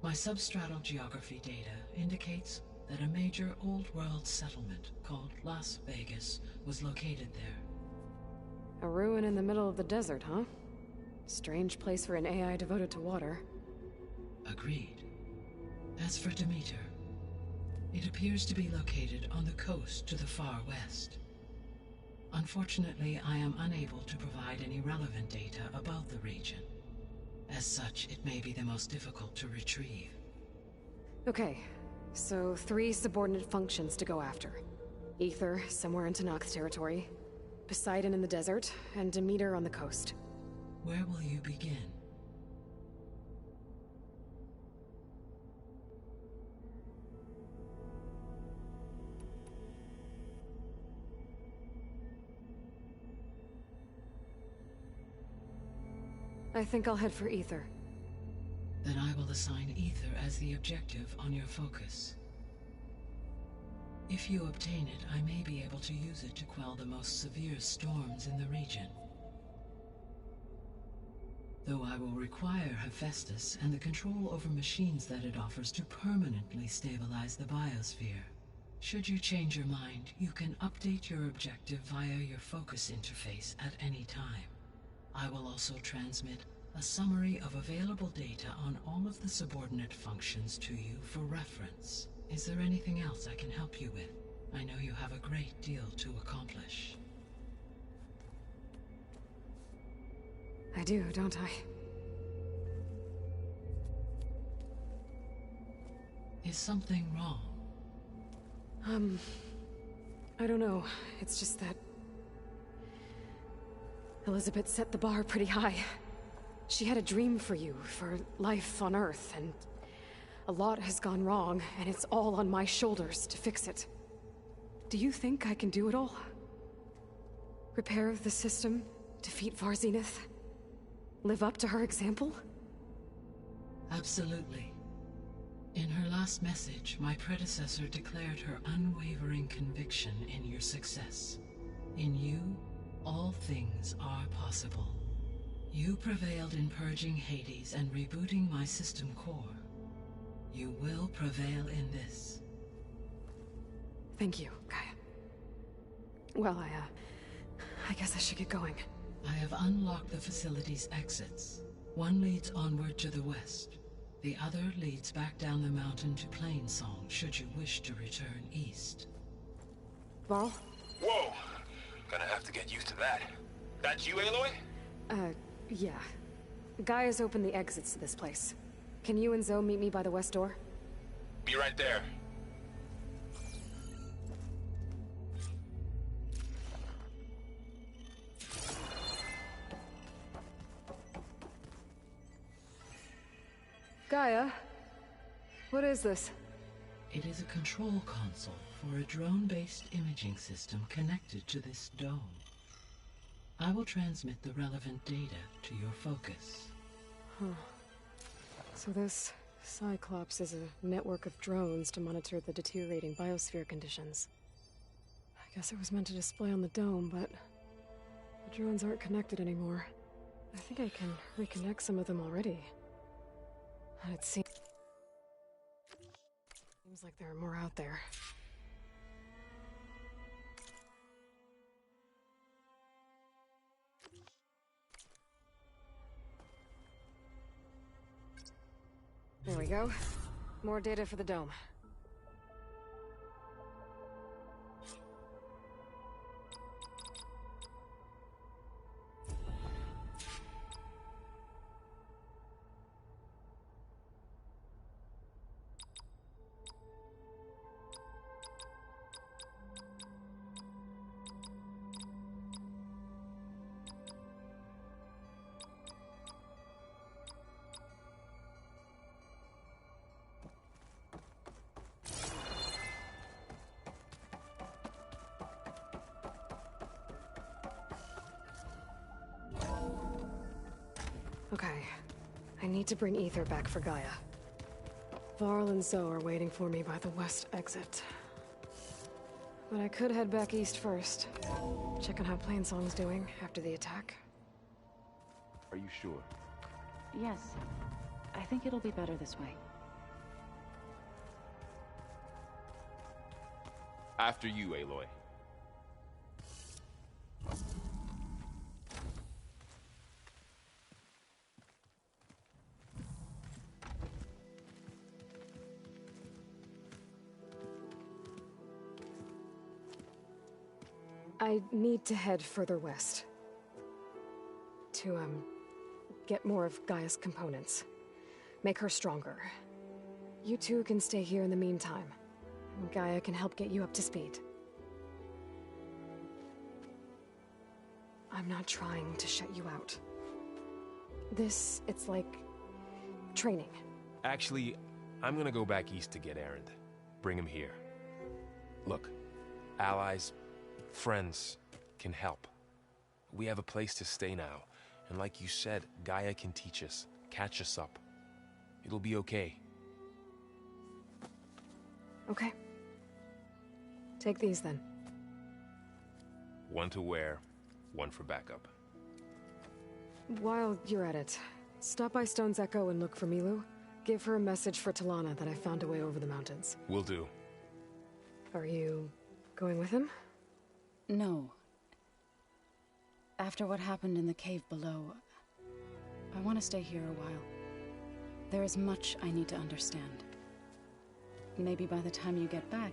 My substratal geography data indicates that a major old-world settlement called Las Vegas was located there. A ruin in the middle of the desert, huh? Strange place for an AI devoted to water. Agreed. As for Demeter, it appears to be located on the coast to the far west. Unfortunately, I am unable to provide any relevant data about the region. As such, it may be the most difficult to retrieve. Okay, so 3 subordinate functions to go after. Aether, somewhere in Tenakth territory. Poseidon in the desert, and Demeter on the coast. Where will you begin? I think I'll head for Aether. Then I will assign Aether as the objective on your focus. If you obtain it, I may be able to use it to quell the most severe storms in the region. Though I will require Hephaestus and the control over machines that it offers to permanently stabilize the biosphere. Should you change your mind, you can update your objective via your focus interface at any time. I will also transmit a summary of available data on all of the subordinate functions to you for reference. Is there anything else I can help you with? I know you have a great deal to accomplish. I do, don't I? Is something wrong? I don't know. It's just that Elizabeth set the bar pretty high. She had a dream for you, for life on Earth, and a lot has gone wrong, and it's all on my shoulders to fix it. Do you think I can do it all? Repair the system, defeat Var Zenith, live up to her example? Absolutely. In her last message, my predecessor declared her unwavering conviction in your success. In you, all things are possible. You prevailed in purging Hades and rebooting my system core. You will prevail in this. Thank you, Gaia. Well, I guess I should get going. I have unlocked the facility's exits. One leads onward to the west. The other leads back down the mountain to Plainsong, should you wish to return east. Varl? Whoa! Gonna have to get used to that. That's you, Aloy? Yeah. Gaia's opened the exits to this place. Can you and Zoe meet me by the west door? Be right there. Gaia? What is this? It is a control console for a drone-based imaging system connected to this dome. I will transmit the relevant data to your focus. Huh. So this Cyclops is a network of drones to monitor the deteriorating biosphere conditions. I guess it was meant to display on the dome, but the drones aren't connected anymore. I think I can reconnect some of them already. And it seems like there are more out there. There we go. More data for the dome. Okay. I need to bring Ether back for Gaia. Varl and Zoe are waiting for me by the west exit. But I could head back east first. Check on how Plainsong's doing after the attack. Are you sure? Yes. I think it'll be better this way. After you, Aloy. I need to head further west. To, get more of Gaia's components. Make her stronger. You two can stay here in the meantime. Gaia can help get you up to speed. I'm not trying to shut you out. It's like training. Actually, I'm gonna go back east to get Erend. Bring him here. Look, allies, friends can help. We have a place to stay now, and like you said, Gaia can teach us, catch us up. It'll be okay. Okay. Take these then. One to wear, one for backup. While you're at it, stop by Stone's Echo and look for Milu. Give her a message for Talana that I found a way over the mountains. Will do. Are you going with him? No. After what happened in the cave below, I want to stay here a while. There is much I need to understand. Maybe by the time you get back,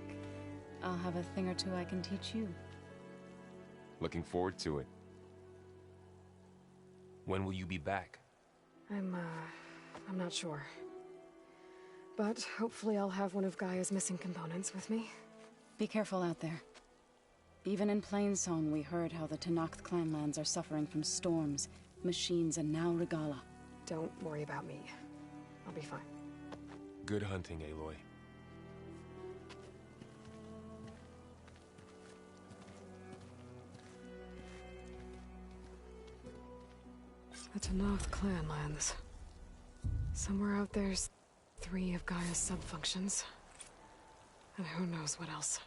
I'll have a thing or two I can teach you. Looking forward to it. When will you be back? I'm not sure. But hopefully I'll have one of Gaia's missing components with me. Be careful out there. Even in Plainsong, we heard how the Tenakth clanlands are suffering from storms, machines, and now Regalla. Don't worry about me. I'll be fine. Good hunting, Aloy. The Tenakth clanlands. Somewhere out there's 3 of Gaia's sub-functions. And who knows what else.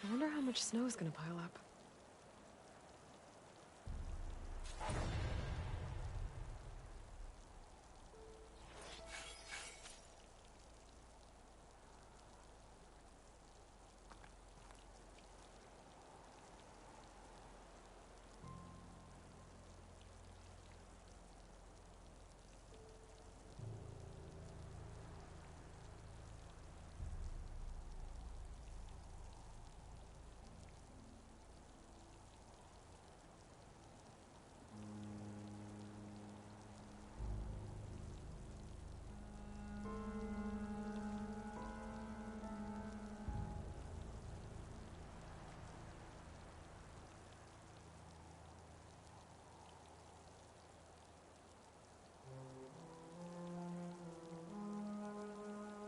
I wonder how much snow is gonna pile up.